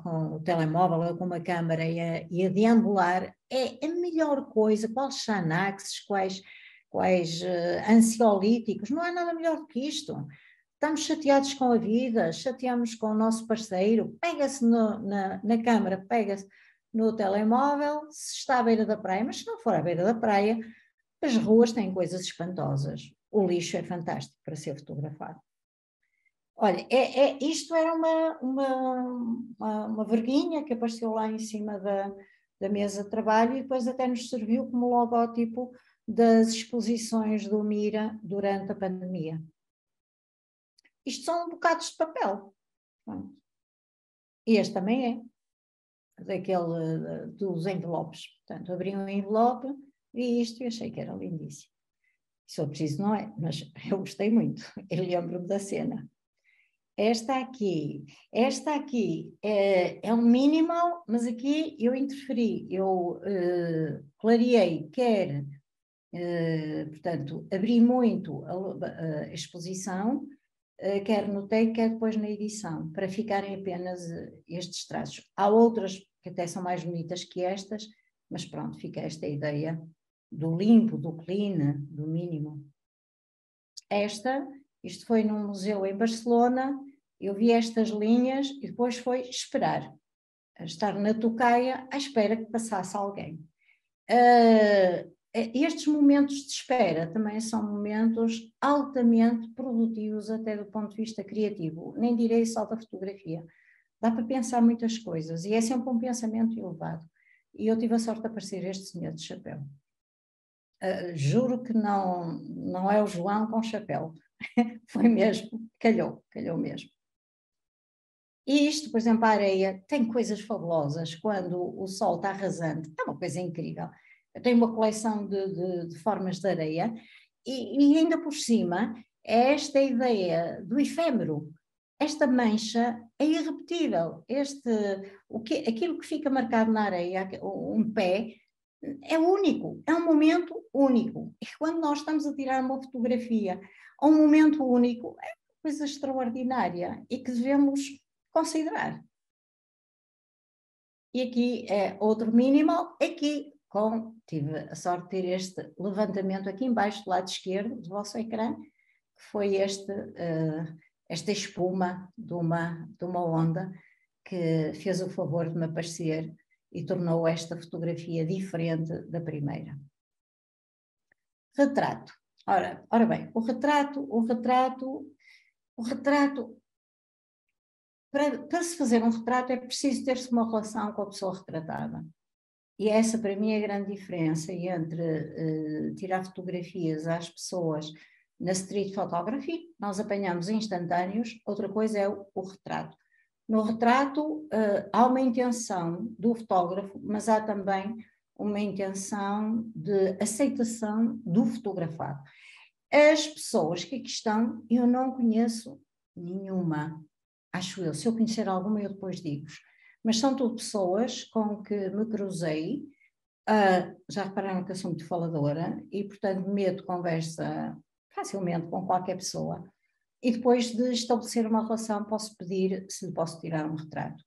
com o telemóvel ou com uma câmara e a deambular é a melhor coisa. Quais xanaxes, quais ansiolíticos, não há nada melhor do que isto. Estamos chateados com a vida, chateamos com o nosso parceiro, pega-se na câmara, pega-se no telemóvel, se está à beira da praia, mas se não for à beira da praia, as ruas têm coisas espantosas. O lixo é fantástico para ser fotografado. Olha, isto era uma verguinha que apareceu lá em cima da mesa de trabalho e depois até nos serviu como logótipo das exposições do Mira durante a pandemia. Isto são bocados de papel. E este também é, dos envelopes. Portanto, abri um envelope, vi isto e achei que era lindíssimo. Se for preciso, não é, mas eu gostei muito. Eu lembro-me da cena. Esta aqui é um minimal, mas aqui eu interferi, eu clareei, portanto, abri muito a exposição quer no take, quer depois na edição, para ficarem apenas estes traços. Há outras que até são mais bonitas que estas, mas pronto, fica esta ideia do limpo, do clean, do mínimo. Isto foi num museu em Barcelona, eu vi estas linhas e depois foi esperar, estar na tocaia à espera que passasse alguém. Estes momentos de espera também são momentos altamente produtivos até do ponto de vista criativo, nem direi só da fotografia. Dá para pensar muitas coisas e é sempre um pensamento elevado. E eu tive a sorte de aparecer este senhor de chapéu. Juro que não é o João com chapéu. Foi mesmo, calhou mesmo. E isto, por exemplo, a areia tem coisas fabulosas quando o sol está arrasante. É uma coisa incrível. Eu tenho uma coleção de formas de areia e ainda por cima é esta ideia do efêmero. Esta mancha é irrepetível. Aquilo que fica marcado na areia, um pé, é único, é um momento único. E quando nós estamos a tirar uma fotografia a um momento único, é uma coisa extraordinária e que devemos considerar. E aqui é outro minimal, aqui tive a sorte de ter este levantamento aqui embaixo do lado esquerdo do vosso ecrã, que foi esta espuma de uma onda que fez o favor de me aparecer e tornou esta fotografia diferente da primeira. Retrato. Ora bem, o retrato, para se fazer um retrato é preciso ter-se uma relação com a pessoa retratada. E essa para mim é a grande diferença entre tirar fotografias às pessoas na street photography, nós apanhamos instantâneos, outra coisa é o retrato. No retrato há uma intenção do fotógrafo, mas há também uma intenção de aceitação do fotografado. As pessoas que aqui estão, eu não conheço nenhuma, acho eu. Se eu conhecer alguma, eu depois digo-vos. Mas são tudo pessoas com que me cruzei, já repararam que eu sou muito faladora e, portanto, meto conversa facilmente com qualquer pessoa. E depois de estabelecer uma relação, posso pedir se posso tirar um retrato.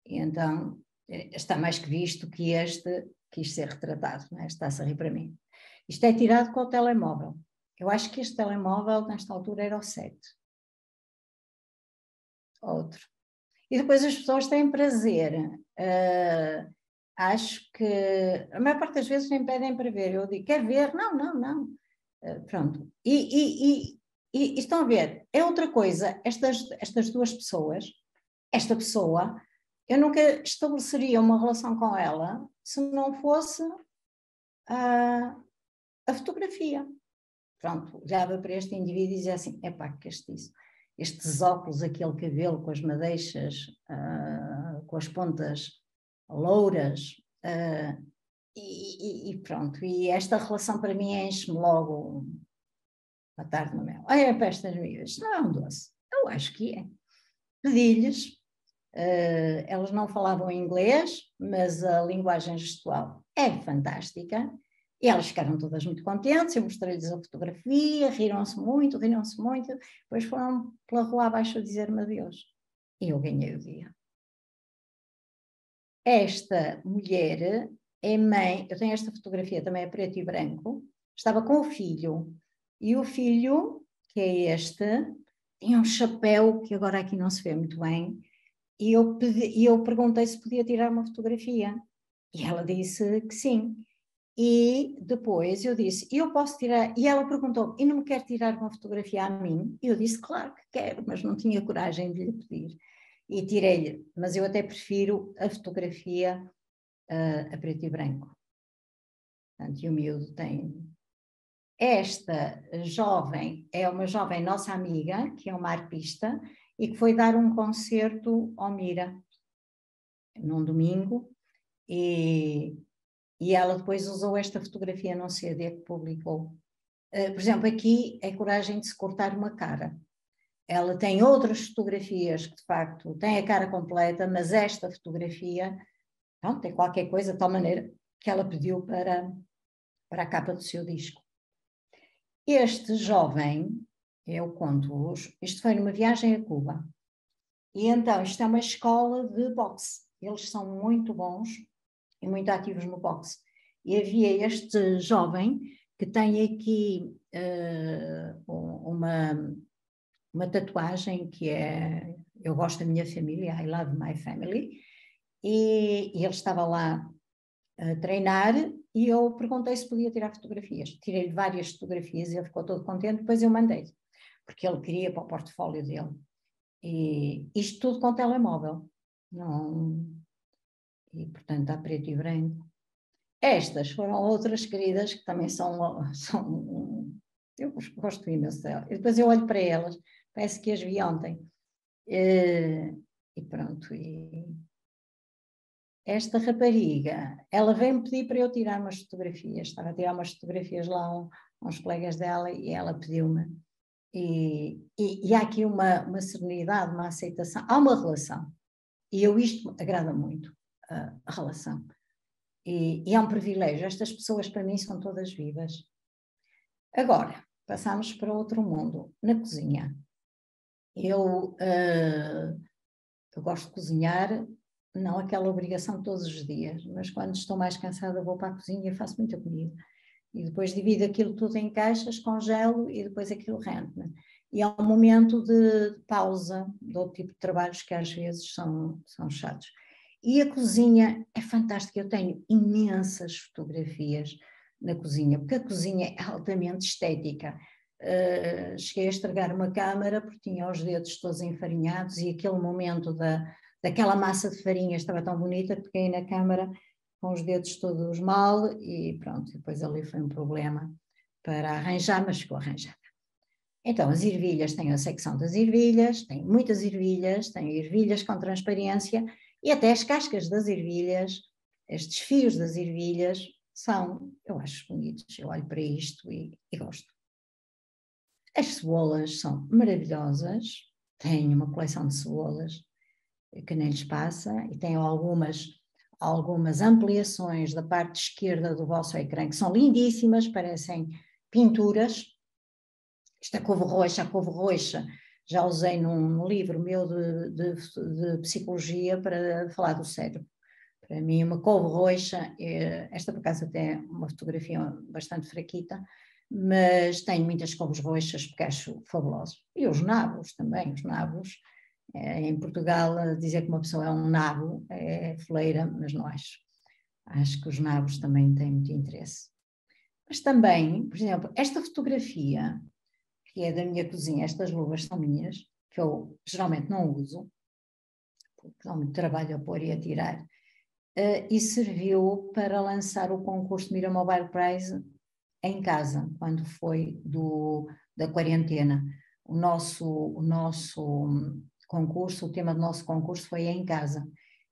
E então, está mais que visto que este quis ser retratado, não é? Está-se a rir para mim. Isto é tirado com o telemóvel. Eu acho que este telemóvel, nesta altura, era o 7. Outro. E depois as pessoas têm prazer. Acho que a maior parte das vezes nem pedem para ver. Eu digo, quer ver? Não. Pronto. E estão a ver, é outra coisa, estas duas pessoas, esta pessoa, eu nunca estabeleceria uma relação com ela se não fosse a fotografia. Pronto, olhava para este indivíduo e dizia assim, epá, que castiço. Estes óculos, aquele cabelo com as madeixas, com as pontas louras, e pronto, e esta relação para mim enche-me logo à tarde no mel. É para estas miúdas, não é um doce, eu acho que é. Pedi-lhes, elas não falavam inglês, mas a linguagem gestual é fantástica, e elas ficaram todas muito contentes, eu mostrei-lhes a fotografia, riram-se muito, depois foram pela rua abaixo a dizer-me adeus. E eu ganhei o dia. Esta mulher é mãe, eu tenho esta fotografia também a preto e branco, estava com o filho, e o filho, que é este, tinha um chapéu que agora aqui não se vê muito bem, e eu perguntei se podia tirar uma fotografia, e ela disse que sim. E depois eu disse, eu posso tirar, e ela perguntou, e não me quer tirar uma fotografia a mim? E eu disse, claro que quero, mas não tinha coragem de lhe pedir. E tirei-lhe, mas eu até prefiro a fotografia a preto e branco. Portanto, e o miúdo tem... Esta jovem é uma jovem nossa amiga, que é uma arpista, e que foi dar um concerto ao Mira, num domingo, e ela depois usou esta fotografia num CD que publicou. Por exemplo, aqui é coragem de se cortar uma cara. Ela tem outras fotografias que, de facto, têm a cara completa, mas esta fotografia não, tem qualquer coisa de tal maneira que ela pediu para a capa do seu disco. Este jovem eu conto-vos, isto foi numa viagem a Cuba, e então isto é uma escola de boxe, eles são muito bons e muito ativos no boxe, e havia este jovem que tem aqui uma tatuagem que é eu gosto da minha família, I love my family, e ele estava lá a treinar e eu perguntei se podia tirar fotografias. Tirei-lhe várias fotografias e ele ficou todo contente, depois eu mandei, porque ele queria para o portfólio dele. E isto tudo com telemóvel. Não... E, portanto, está preto e branco. Estas foram outras queridas que também são eu gosto imenso delas. E depois eu olho para elas, parece que as vi ontem. E pronto, e esta rapariga, ela veio-me pedir para eu tirar umas fotografias, estava a tirar umas fotografias lá a uns colegas dela e ela pediu-me. E há aqui uma serenidade, uma aceitação, há uma relação. E isto agrada muito, a relação. E é um privilégio, estas pessoas para mim são todas vivas. Agora, passamos para outro mundo, na cozinha. Eu gosto de cozinhar, não aquela obrigação todos os dias, mas quando estou mais cansada vou para a cozinha e faço muita comida. E depois divido aquilo tudo em caixas, congelo e depois aquilo rende-me. E é um momento de pausa de outro tipo de trabalhos que às vezes são chatos. E a cozinha é fantástica, eu tenho imensas fotografias na cozinha, porque a cozinha é altamente estética. Cheguei a estragar uma câmara porque tinha os dedos todos enfarinhados e aquele momento daquela massa de farinha estava tão bonita que peguei na câmara com os dedos todos mal e pronto, depois ali foi um problema para arranjar, mas ficou arranjada. Então as ervilhas, tenho a secção das ervilhas, tenho muitas ervilhas, tenho ervilhas com transparência e até as cascas das ervilhas, estes fios das ervilhas são, eu acho bonitos, eu olho para isto e gosto. As cebolas são maravilhosas, tenho uma coleção de cebolas que nem lhes passa e tenho algumas ampliações da parte esquerda do vosso ecrã que são lindíssimas, parecem pinturas. Esta couve roxa, já usei num livro meu de psicologia para falar do cérebro. Para mim, uma couve roxa, esta por acaso até é uma fotografia bastante fraquita, mas tenho muitas couves roxas porque acho fabulosos. E os nabos também, os nabos. Em Portugal, dizer que uma pessoa é um nabo é foleira, mas não acho. Acho que os nabos também têm muito interesse. Mas também, por exemplo, esta fotografia, que é da minha cozinha, estas luvas são minhas, que eu geralmente não uso, porque dá muito trabalho a pôr e a tirar, e serviu para lançar o concurso Mira Mobile Prize em casa, quando foi da quarentena. O nosso concurso, o tema do nosso concurso foi em casa,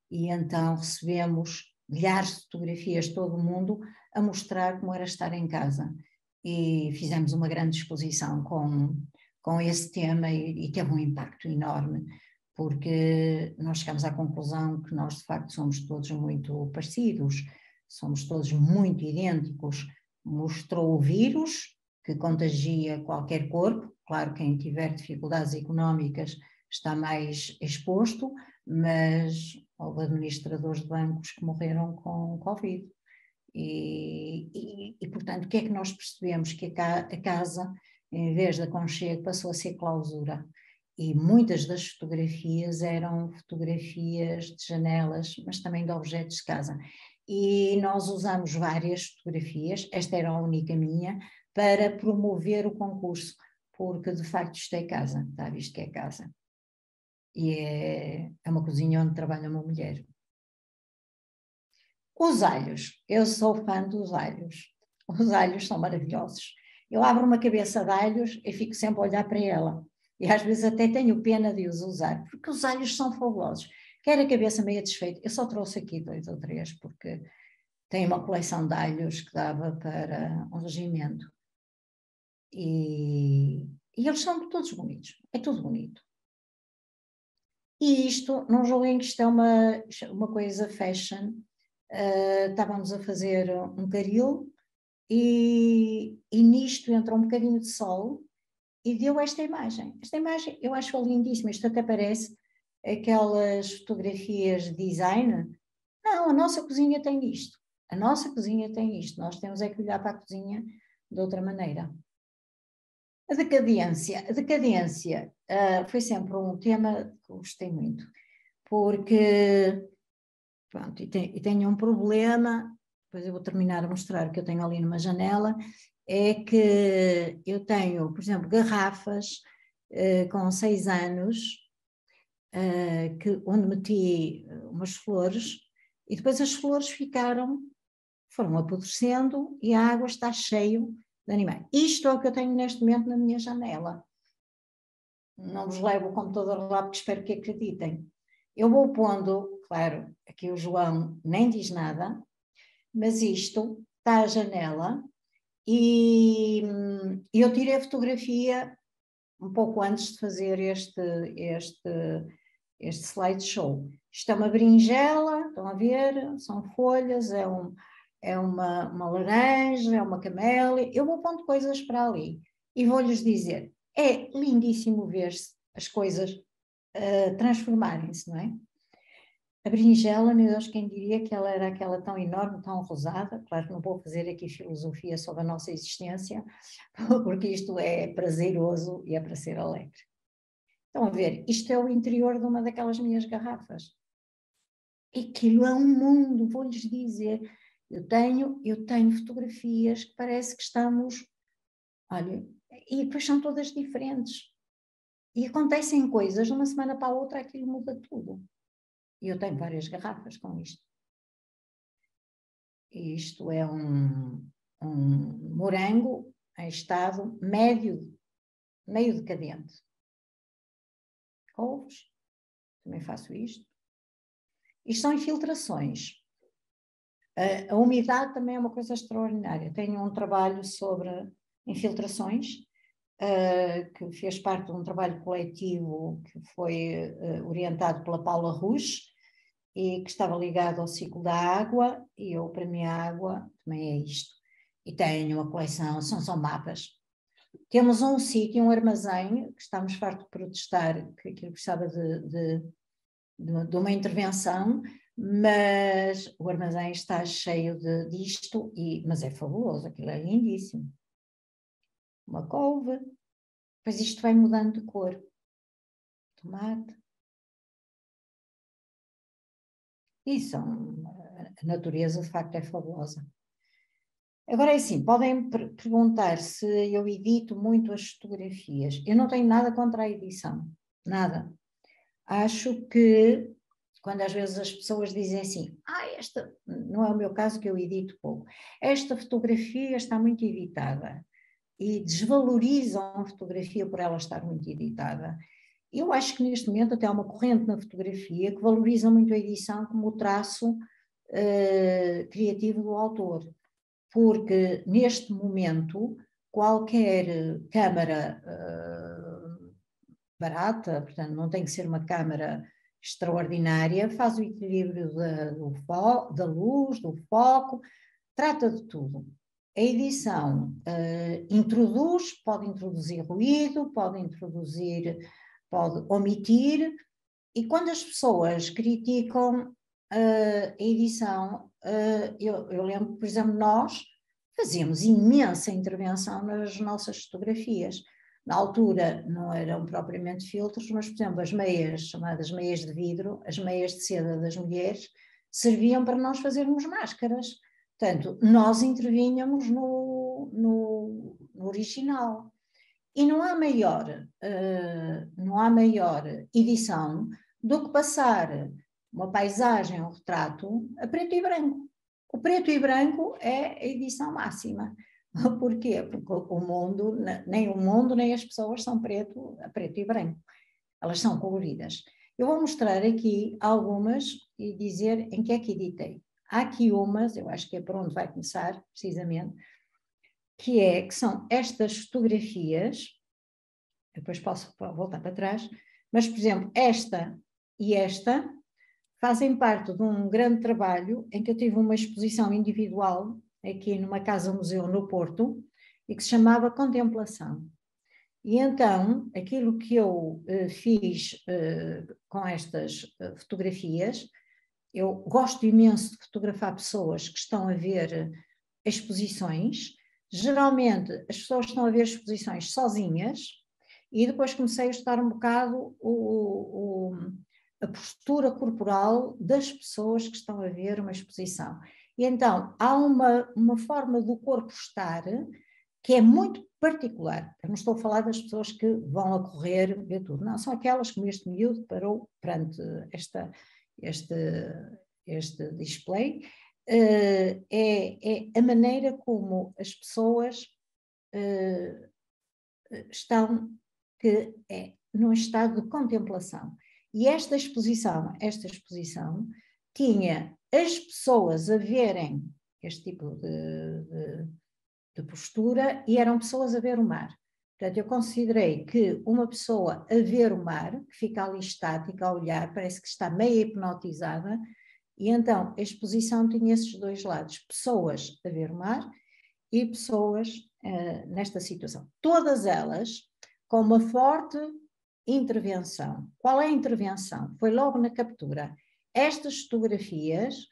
e então recebemos milhares de fotografias de todo o mundo a mostrar como era estar em casa, e fizemos uma grande exposição com esse tema e teve um impacto enorme, porque nós chegamos à conclusão que nós de facto somos todos muito parecidos, somos todos muito idênticos. Mostrou o vírus que contagia qualquer corpo, claro, quem tiver dificuldades económicas está mais exposto, mas houve administradores de bancos que morreram com Covid. E portanto, o que é que nós percebemos? Que a casa, em vez de aconchego, passou a ser clausura. E muitas das fotografias eram fotografias de janelas, mas também de objetos de casa. E nós usamos várias fotografias, esta era a única minha, para promover o concurso, porque de facto isto é casa, está visto que é casa. E é uma cozinha onde trabalha uma mulher. Os alhos, eu sou fã dos alhos. Os alhos são maravilhosos. Eu abro uma cabeça de alhos e fico sempre a olhar para ela. E às vezes até tenho pena de os usar, porque os alhos são fabulosos. Quero a cabeça meio desfeita. Eu só trouxe aqui 2 ou 3, porque tenho uma coleção de alhos que dava para um regimento. E eles são todos bonitos. É tudo bonito. E isto, não julguem que isto é uma coisa fashion. Estávamos a fazer um caril e nisto entra um bocadinho de sol e deu esta imagem. Esta imagem eu acho lindíssima, isto até parece aquelas fotografias de design. Não, a nossa cozinha tem isto, a nossa cozinha tem isto, nós temos é que olhar para a cozinha de outra maneira. A decadência foi sempre um tema que eu gostei muito, porque, pronto, e tenho um problema, depois eu vou terminar a mostrar o que eu tenho ali numa janela, é que eu tenho, por exemplo, garrafas com 6 anos, onde meti umas flores, e depois as flores foram apodrecendo e a água está cheia de animais. Isto é o que eu tenho neste momento na minha janela. Não vos levo o computador lá porque espero que acreditem. Eu vou pondo, claro, aqui o João nem diz nada, mas isto está à janela e eu tirei a fotografia um pouco antes de fazer este slideshow. Isto é uma berinjela, estão a ver? São folhas, é uma laranja, é uma camélia. Eu vou pondo coisas para ali e vou-lhes dizer, é lindíssimo ver-se as coisas transformarem-se, não é? A berinjela, meu Deus, quem diria que ela era aquela tão enorme, tão rosada? Claro que não vou fazer aqui filosofia sobre a nossa existência, porque isto é prazeroso e é para ser alegre. Estão a ver, isto é o interior de uma daquelas minhas garrafas. E aquilo é um mundo, vou-lhes dizer. Eu tenho fotografias que parece que estamos, olha, e depois são todas diferentes. E acontecem coisas, de uma semana para a outra aquilo muda tudo. E eu tenho várias garrafas com isto. E isto é um morango em estado meio decadente. Couves, também faço isto. Isto são infiltrações. A umidade também é uma coisa extraordinária. Tenho um trabalho sobre infiltrações, que fez parte de um trabalho coletivo que foi orientado pela Paula Rusch e que estava ligado ao ciclo da água, e eu, para mim, a água também é isto. E tenho uma coleção, são mapas. Temos um sítio, um armazém, que estamos fartos de protestar, que aquilo precisava de uma intervenção, mas o armazém está cheio disto, mas é fabuloso, aquilo é lindíssimo. Uma couve, depois isto vai mudando de cor. Tomate. Isso, a natureza de facto é fabulosa. Agora é assim, podem perguntar se eu edito muito as fotografias. Eu não tenho nada contra a edição, nada. Acho que quando às vezes as pessoas dizem assim, esta, não é o meu caso que eu edito pouco, esta fotografia está muito editada e desvalorizam a fotografia por ela estar muito editada. Eu acho que neste momento até há uma corrente na fotografia que valoriza muito a edição como o traço criativo do autor, porque neste momento qualquer câmara barata, portanto não tem que ser uma câmara extraordinária, faz o equilíbrio da luz, do foco, trata de tudo. A edição pode introduzir ruído, pode omitir, e quando as pessoas criticam a edição, eu lembro, por exemplo, nós fazíamos imensa intervenção nas nossas fotografias. Na altura não eram propriamente filtros, mas, por exemplo, as meias, chamadas meias de vidro, as meias de seda das mulheres, serviam para nós fazermos máscaras. Portanto, nós intervínhamos no original. E não há maior edição do que passar uma paisagem, um retrato, a preto e branco. O preto e branco é a edição máxima. Porquê? Porque o mundo, nem as pessoas são preto e branco. Elas são coloridas. Eu vou mostrar aqui algumas e dizer em que é que editei. Há aqui umas, eu acho que é por onde vai começar, precisamente, que são estas fotografias, depois posso voltar para trás, mas, por exemplo, esta e esta fazem parte de um grande trabalho em que eu tive uma exposição individual aqui numa casa-museu no Porto e que se chamava Contemplação. E então, aquilo que eu fiz com estas fotografias, eu gosto imenso de fotografar pessoas que estão a ver exposições. Geralmente, as pessoas estão a ver exposições sozinhas, e depois comecei a estudar um bocado a postura corporal das pessoas que estão a ver uma exposição. E então, há uma forma do corpo estar que é muito particular. Eu não estou a falar das pessoas que vão a correr, ver tudo. Não, são aquelas como este miúdo parou perante este display. É a maneira como as pessoas estão num estado de contemplação. E esta exposição tinha as pessoas a verem este tipo de postura, e eram pessoas a ver o mar. Portanto, eu considerei que uma pessoa a ver o mar, que fica ali estática a olhar, parece que está meio hipnotizada, e então a exposição tinha esses dois lados, pessoas a ver o mar e pessoas nesta situação. Todas elas com uma forte intervenção. Qual é a intervenção? Foi logo na captura. Estas fotografias,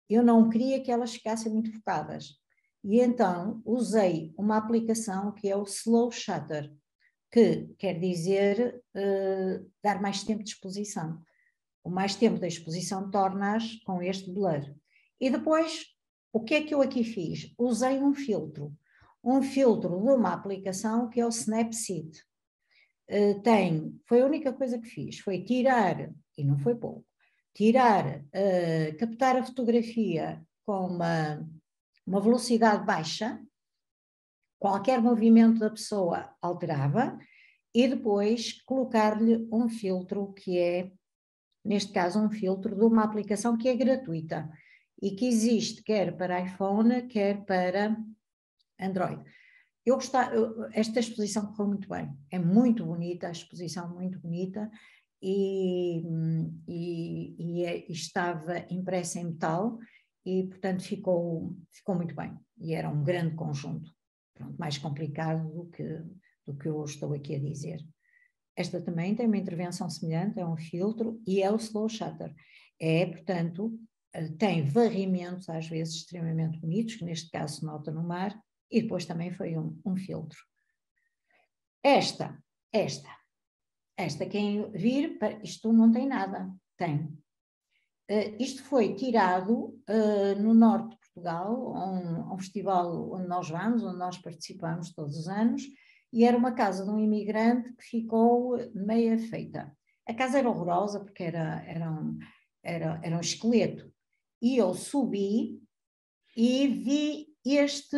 eu não queria que elas ficassem muito focadas. E então usei uma aplicação que é o Slow Shutter, que quer dizer dar mais tempo de exposição. O mais tempo da exposição torna-as com este blur. E depois, o que é que eu aqui fiz? Usei um filtro de uma aplicação que é o Snapseed. Foi a única coisa que fiz, foi tirar, e não foi pouco, captar a fotografia com uma velocidade baixa, qualquer movimento da pessoa alterava, e depois colocar-lhe um filtro que é, neste caso, um filtro de uma aplicação que é gratuita e que existe quer para iPhone, quer para Android. Esta exposição correu muito bem, é muito bonita, a exposição muito bonita, e estava impressa em metal, e portanto ficou muito bem, e era um grande conjunto, pronto, mais complicado do que eu estou aqui a dizer. Esta também tem uma intervenção semelhante, é um filtro, e é o Slow Shutter. Portanto, tem varrimentos às vezes extremamente bonitos, que neste caso se nota no mar, e depois também foi um filtro. Esta, quem vir, isto não tem nada, tem. Isto foi tirado no norte de Portugal, a um festival onde nós vamos, onde nós participamos todos os anos, e era uma casa de um imigrante que ficou meia feita. A casa era horrorosa porque era um esqueleto. E eu subi e vi este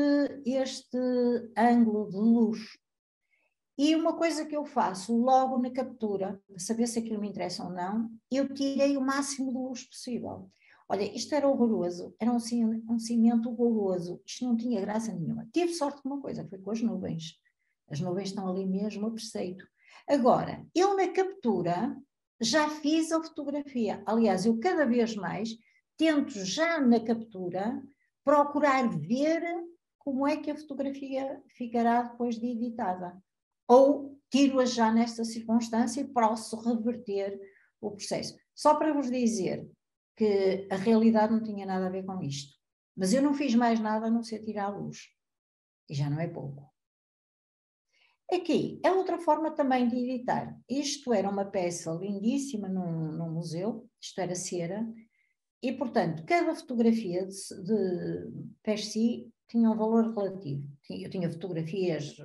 ângulo de luz. E uma coisa que eu faço logo na captura, para saber se aquilo me interessa ou não, eu tirei o máximo de luz possível. Olha, isto era horroroso, era um cimento horroroso, isto não tinha graça nenhuma. Tive sorte com uma coisa, foi com as nuvens. As nuvens estão ali mesmo a preceito. Agora, eu na captura já fiz a fotografia. Aliás, eu cada vez mais tento já na captura procurar ver como é que a fotografia ficará depois de editada. Ou tiro-a já nesta circunstância e posso reverter o processo. Só para vos dizer que a realidade não tinha nada a ver com isto. Mas eu não fiz mais nada a não ser tirar a luz. E já não é pouco. Aqui é outra forma também de editar. Isto era uma peça lindíssima num museu, isto era cera, e portanto cada fotografia de Percy tinha um valor relativo. Eu tinha fotografias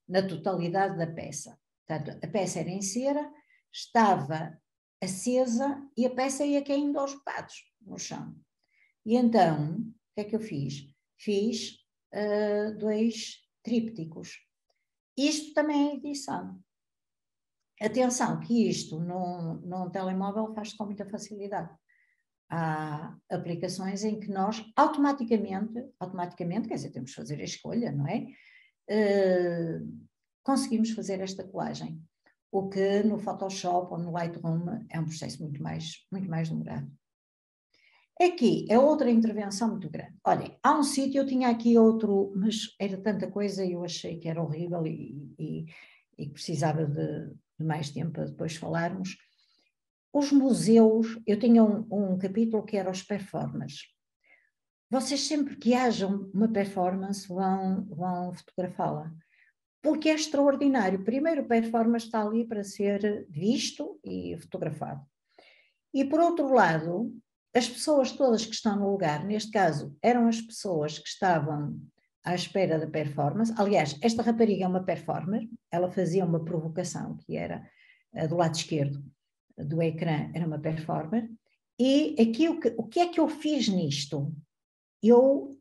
na totalidade da peça. Portanto, a peça era em cera, estava acesa e a peça ia caindo aos bocados no chão. E então, o que é que eu fiz? Fiz 2 trípticos. Isto também é edição. Atenção que isto num telemóvel faz-se com muita facilidade. Há aplicações em que nós automaticamente, quer dizer, temos que fazer a escolha, não é? Conseguimos fazer esta colagem, o que no Photoshop ou no Lightroom é um processo muito mais demorado. Aqui é outra intervenção muito grande. Olhem, há um sítio, eu tinha aqui outro, mas era tanta coisa e eu achei que era horrível e e que precisava de mais tempo para depois falarmos. Os museus, eu tinha um capítulo que era os performers. Vocês sempre que hajam uma performance vão fotografá-la, porque é extraordinário. Primeiro, o performance está ali para ser visto e fotografado. E por outro lado, as pessoas todas que estão no lugar, neste caso, eram as pessoas que estavam à espera da performance. Aliás, esta rapariga é uma performer, ela fazia uma provocação, que era do lado esquerdo do ecrã, era uma performer. E aqui o que é que eu fiz nisto? Eu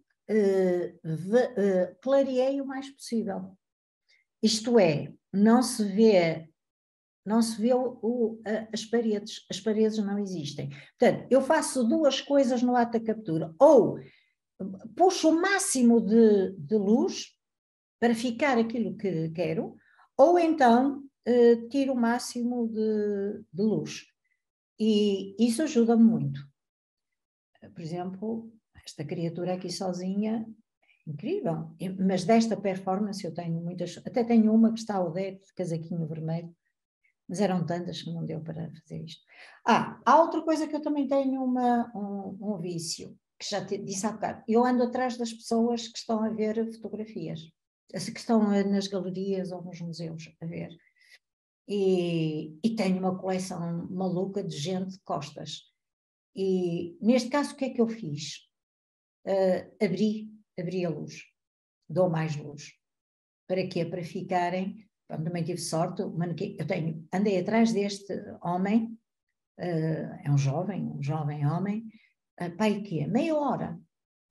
clareei o mais possível. Isto é, não se vê as paredes não existem. Portanto, eu faço duas coisas no ato da captura, ou puxo o máximo de luz para ficar aquilo que quero, ou então tiro o máximo de luz. E isso ajuda-me muito. Por exemplo, esta criatura aqui sozinha, incrível, mas desta performance eu tenho muitas, até tenho uma que está ao dedo de casaquinho vermelho, mas eram tantas que não deu para fazer isto. Há outra coisa que eu também tenho um vício, que já te disse há bocado. Eu ando atrás das pessoas que estão a ver fotografias, que estão nas galerias ou nos museus a ver. E tenho uma coleção maluca de gente de costas. E neste caso o que é que eu fiz? Abri a luz, dou mais luz. Para quê? Para ficarem... Também tive sorte, andei atrás deste homem, é um jovem homem, pai que é meia hora,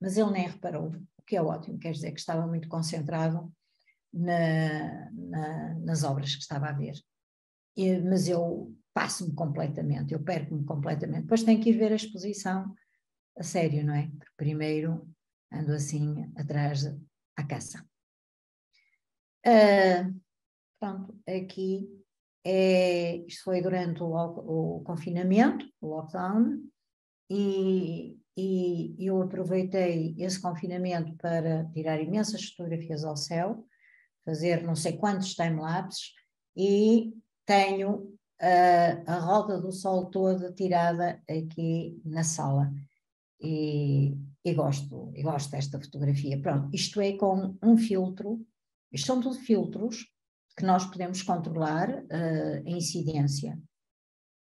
mas ele nem reparou, o que é ótimo, quer dizer que estava muito concentrado nas obras que estava a ver. Mas eu passo-me completamente, eu perco-me completamente. Depois tenho que ir ver a exposição a sério, não é? Porque primeiro ando assim atrás à caça. Pronto, aqui isto foi durante o confinamento, o lockdown, e eu aproveitei esse confinamento para tirar imensas fotografias ao céu, fazer não sei quantos timelapses, e tenho a roda do sol toda tirada aqui na sala. E gosto desta fotografia. Pronto, isto é com um filtro, isto são tudo filtros que nós podemos controlar a incidência.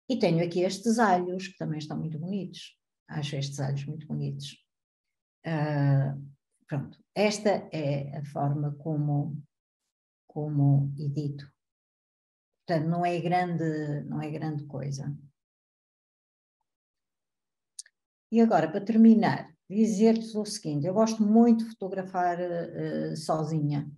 E tenho aqui estes alhos, que também estão muito bonitos. Acho estes alhos muito bonitos. Pronto, esta é a forma como edito. Portanto, não é grande coisa. E agora, para terminar, dizer-vos o seguinte, eu gosto muito de fotografar sozinha.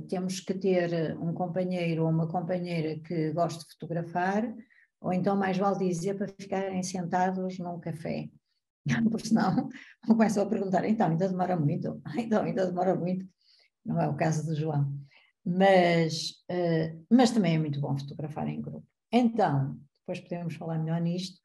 Temos que ter um companheiro ou uma companheira que goste de fotografar, ou então mais vale dizer para ficarem sentados num café, porque senão começam a perguntar, então ainda demora muito? Então ainda demora muito, não é o caso do João, mas também é muito bom fotografar em grupo. Então, depois podemos falar melhor nisto,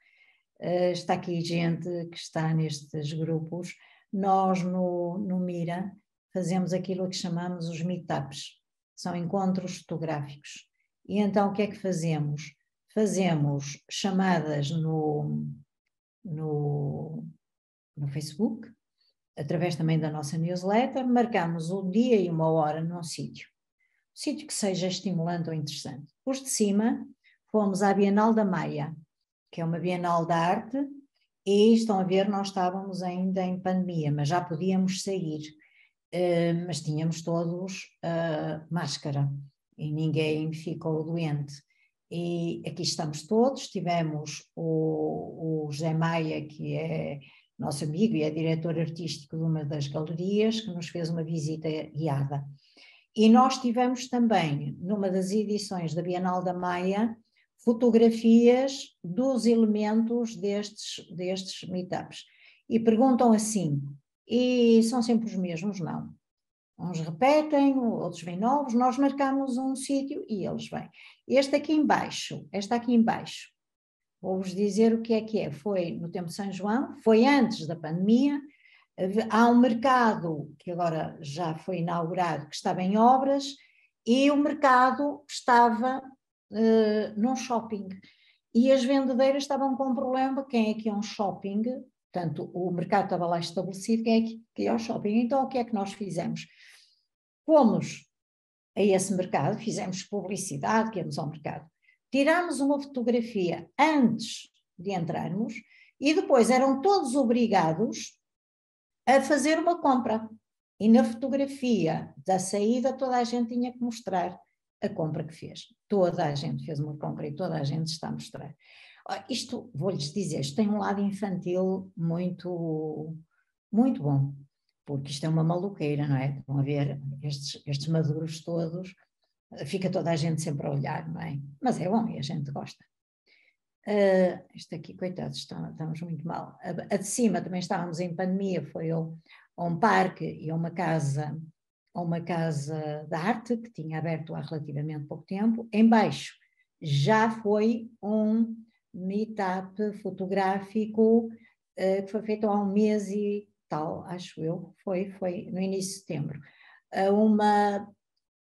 está aqui gente que está nestes grupos, nós no Mira fazemos aquilo que chamamos os meetups, são encontros fotográficos. E então o que é que fazemos? Fazemos chamadas no Facebook, através também da nossa newsletter, marcamos um dia e uma hora num sítio que seja estimulante ou interessante. Os de cima fomos à Bienal da Maia, que é uma Bienal da Arte, e estão a ver, nós estávamos ainda em pandemia, mas já podíamos sair. Mas tínhamos todos máscara e ninguém ficou doente. E aqui estamos todos, tivemos o José Maia, que é nosso amigo e é diretor artístico de uma das galerias, que nos fez uma visita guiada. E nós tivemos também, numa das edições da Bienal da Maia, fotografias dos elementos destes meetups. E perguntam assim, e são sempre os mesmos, não. Uns repetem, outros vêm novos, nós marcamos um sítio e eles vêm. Esta aqui embaixo, vou-vos dizer o que é. Foi no tempo de São João, foi antes da pandemia, há um mercado que agora já foi inaugurado, que estava em obras, e o mercado estava num shopping. E as vendedeiras estavam com um problema, quem é que ia a um shopping? Portanto, o mercado estava lá estabelecido, quem é que ia ao shopping? Então, o que é que nós fizemos? Fomos a esse mercado, fizemos publicidade, que íamos ao mercado, tirámos uma fotografia antes de entrarmos e depois eram todos obrigados a fazer uma compra. E na fotografia da saída toda a gente tinha que mostrar a compra que fez. Toda a gente fez uma compra e toda a gente está a mostrar. Isto, vou-lhes dizer, isto tem um lado infantil muito, muito bom, porque isto é uma maluqueira, não é? Estão a ver estes maduros todos, fica toda a gente sempre a olhar, não é? Mas é bom e a gente gosta. Isto aqui, coitados, estamos muito mal. A de cima também estávamos em pandemia, foi a um parque e a uma casa de arte que tinha aberto há relativamente pouco tempo. Embaixo já foi um meetup fotográfico que foi feito há um mês e tal, acho eu, foi no início de setembro.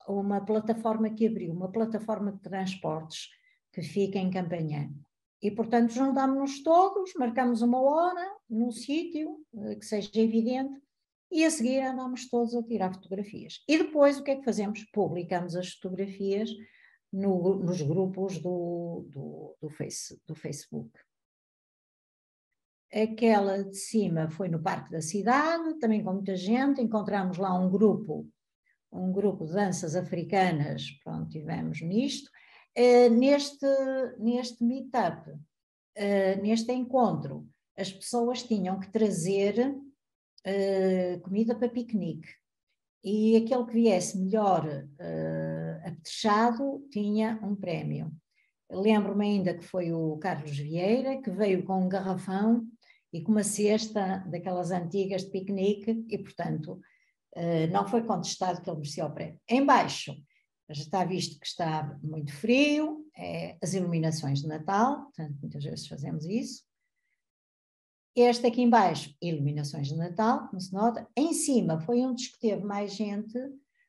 Uma plataforma que abriu, uma plataforma de transportes que fica em Campanhã. E, portanto, juntámos-nos todos, marcamos uma hora num sítio que seja evidente e a seguir andámos todos a tirar fotografias. E depois o que é que fazemos? Publicamos as fotografias nos grupos do Facebook. Aquela de cima foi no Parque da Cidade, também com muita gente, encontramos lá um grupo de danças africanas, pronto, tivemos nisto. Neste meetup, neste encontro, as pessoas tinham que trazer comida para piquenique e aquele que viesse melhor apetrechado tinha um prémio. Lembro-me ainda que foi o Carlos Vieira, que veio com um garrafão e com uma cesta daquelas antigas de piquenique e, portanto, não foi contestado que ele merecia o prémio. Embaixo, já está visto que está muito frio, as iluminações de Natal, portanto, muitas vezes fazemos isso. Este aqui embaixo, iluminações de Natal, como se nota. Em cima foi um dos que teve mais gente.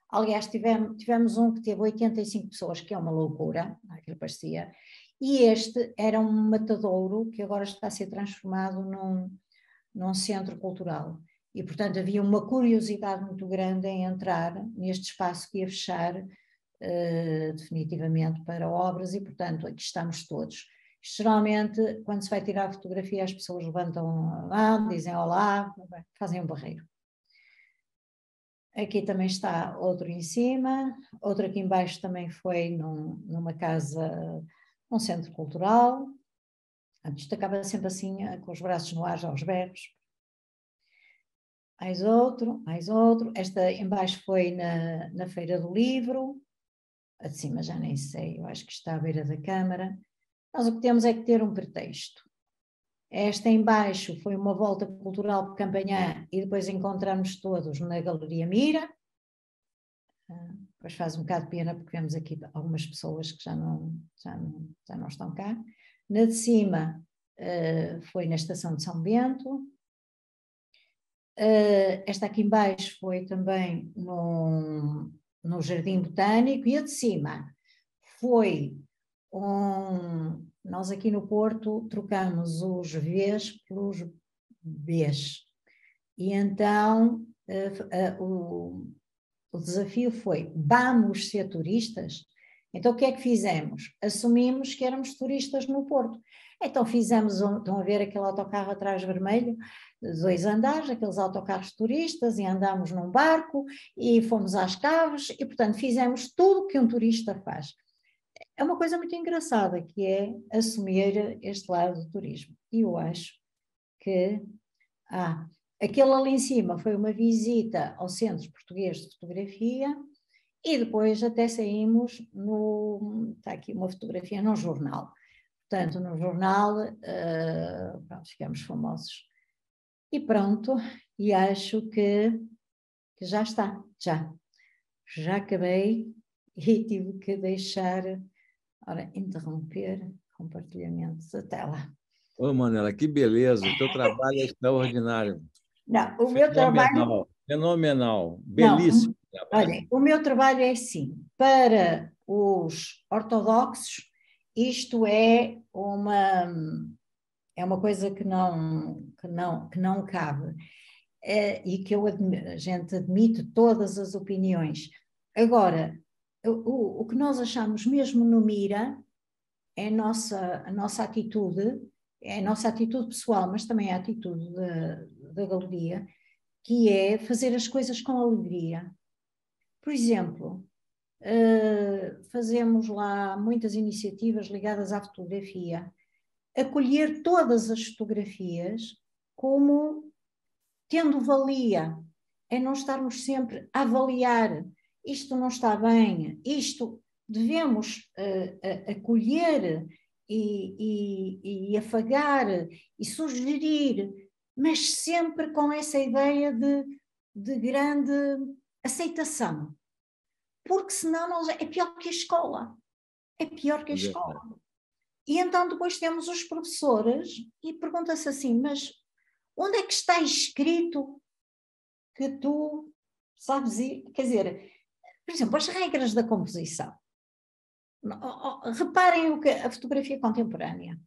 Aliás, tivemos um que teve 85 pessoas, que é uma loucura, aquilo parecia. E este era um matadouro que agora está a ser transformado num centro cultural. E, portanto, havia uma curiosidade muito grande em entrar neste espaço que ia fechar definitivamente para obras e, portanto, aqui estamos todos. Geralmente, quando se vai tirar a fotografia, as pessoas levantam a mão, dizem olá, fazem um barreiro. Aqui também está outro em cima, outro aqui embaixo também foi numa casa, num centro cultural. Isto acaba sempre assim, com os braços no ar, aos berros. Mais outro. Esta embaixo foi na Feira do Livro. A de cima já nem sei, eu acho que está à beira da Câmara. Nós o que temos é que ter um pretexto. Esta embaixo foi uma volta cultural por Campanhã e depois encontramos todos na Galeria Mira. Depois faz um bocado de pena porque vemos aqui algumas pessoas que já não estão cá. Na de cima foi na Estação de São Bento. Esta aqui embaixo foi também no Jardim Botânico e a de cima foi nós aqui no Porto trocamos os Vs pelos Bs e então o desafio foi vamos ser turistas? Então o que é que fizemos? Assumimos que éramos turistas no Porto. Então estão a ver aquele autocarro atrás vermelho, 2 andares, aqueles autocarros turistas, e andámos num barco e fomos às caves e, portanto, fizemos tudo o que um turista faz. É uma coisa muito engraçada, que é assumir este lado do turismo. E eu acho que aquele ali em cima foi uma visita ao Centro Português de Fotografia e depois até saímos está aqui uma fotografia num jornal. Portanto, no jornal, ficamos famosos. E pronto, e acho que já está, já acabei e tive que deixar, interromper compartilhamento da tela. Ô, Manuela, que beleza, o teu trabalho é extraordinário. Não, o meu trabalho... Fenomenal, belíssimo. Olha, o meu trabalho é assim, para os ortodoxos, isto é uma coisa que não cabe, e que a gente admite todas as opiniões. Agora, o que nós achamos mesmo no Mira é a nossa atitude, é a nossa atitude pessoal, mas também a atitude da galeria, que é fazer as coisas com alegria. Por exemplo, fazemos lá muitas iniciativas ligadas à fotografia, acolher todas as fotografias como tendo valia, é não estarmos sempre a avaliar, isto não está bem, isto devemos acolher e afagar e sugerir, mas sempre com essa ideia de grande aceitação, porque senão é pior que a escola, é pior que a escola. E então depois temos os professores e pergunta-se assim, mas onde é que está escrito que tu sabes ir? Quer dizer, por exemplo, as regras da composição. Reparem o que a fotografia contemporânea.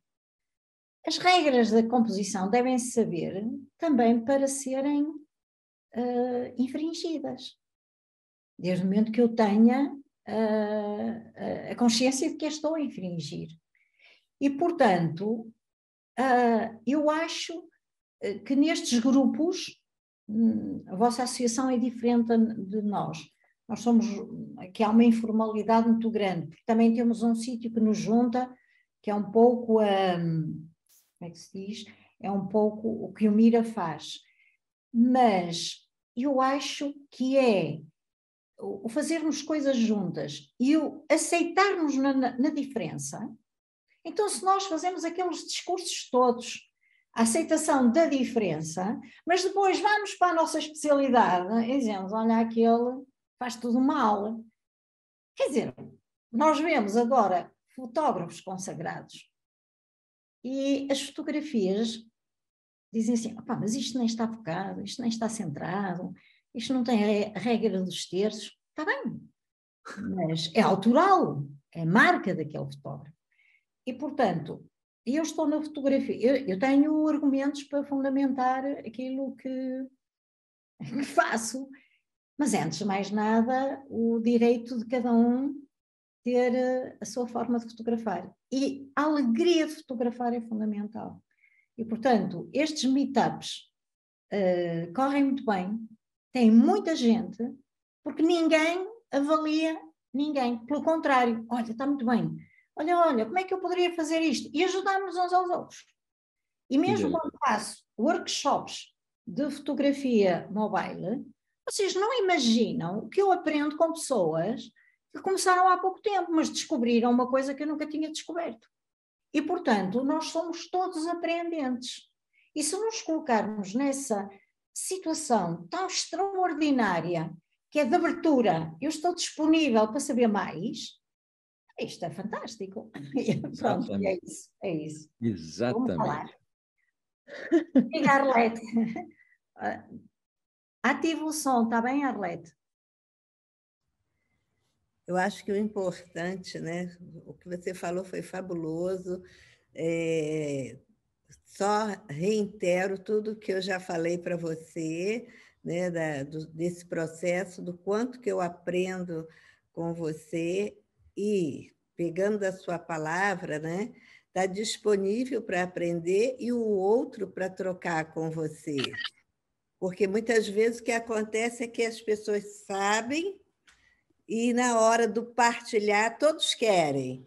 As regras da composição devem-se saber também para serem infringidas. Desde o momento que eu tenha a consciência de que as estou a infringir. E, portanto, eu acho que nestes grupos, a vossa associação é diferente de nós. Nós somos, aqui há uma informalidade muito grande, porque também temos um sítio que nos junta, que é um pouco, como é que se diz? É um pouco o que o Mira faz. Mas eu acho que é o fazermos coisas juntas e o aceitarmos na diferença. Então, se nós fazemos aqueles discursos todos, a aceitação da diferença, mas depois vamos para a nossa especialidade e dizemos, olha, aquele faz tudo mal. Quer dizer, nós vemos agora fotógrafos consagrados e as fotografias dizem assim, mas isto nem está focado, isto nem está centrado, isto não tem a regra dos terços. Está bem, mas é autoral, é marca daquele fotógrafo. E, portanto, eu estou na fotografia, eu tenho argumentos para fundamentar aquilo que faço, mas antes de mais nada, o direito de cada um ter a sua forma de fotografar. E a alegria de fotografar é fundamental. E, portanto, estes meetups correm muito bem, tem muita gente, porque ninguém avalia ninguém. Pelo contrário, olha, está muito bem. Olha, como é que eu poderia fazer isto? E ajudar-nos uns aos outros. E mesmo quando faço workshops de fotografia mobile, vocês não imaginam o que eu aprendo com pessoas que começaram há pouco tempo, mas descobriram uma coisa que eu nunca tinha descoberto. E, portanto, nós somos todos aprendentes. E se nos colocarmos nessa situação tão extraordinária, que é de abertura, eu estou disponível para saber mais, isto é fantástico. Pronto, é isso. É isso. Exatamente. Vamos falar. Diga, Arlete. Ativa o som, está bem, Arlete? Eu acho que o importante, né? O que você falou foi fabuloso. Só reitero tudo que eu já falei para você, né? Desse processo, do quanto que eu aprendo com você e, pegando da sua palavra, né? Está disponível para aprender e o outro para trocar com você. Porque muitas vezes o que acontece é que as pessoas sabem e na hora do partilhar todos querem,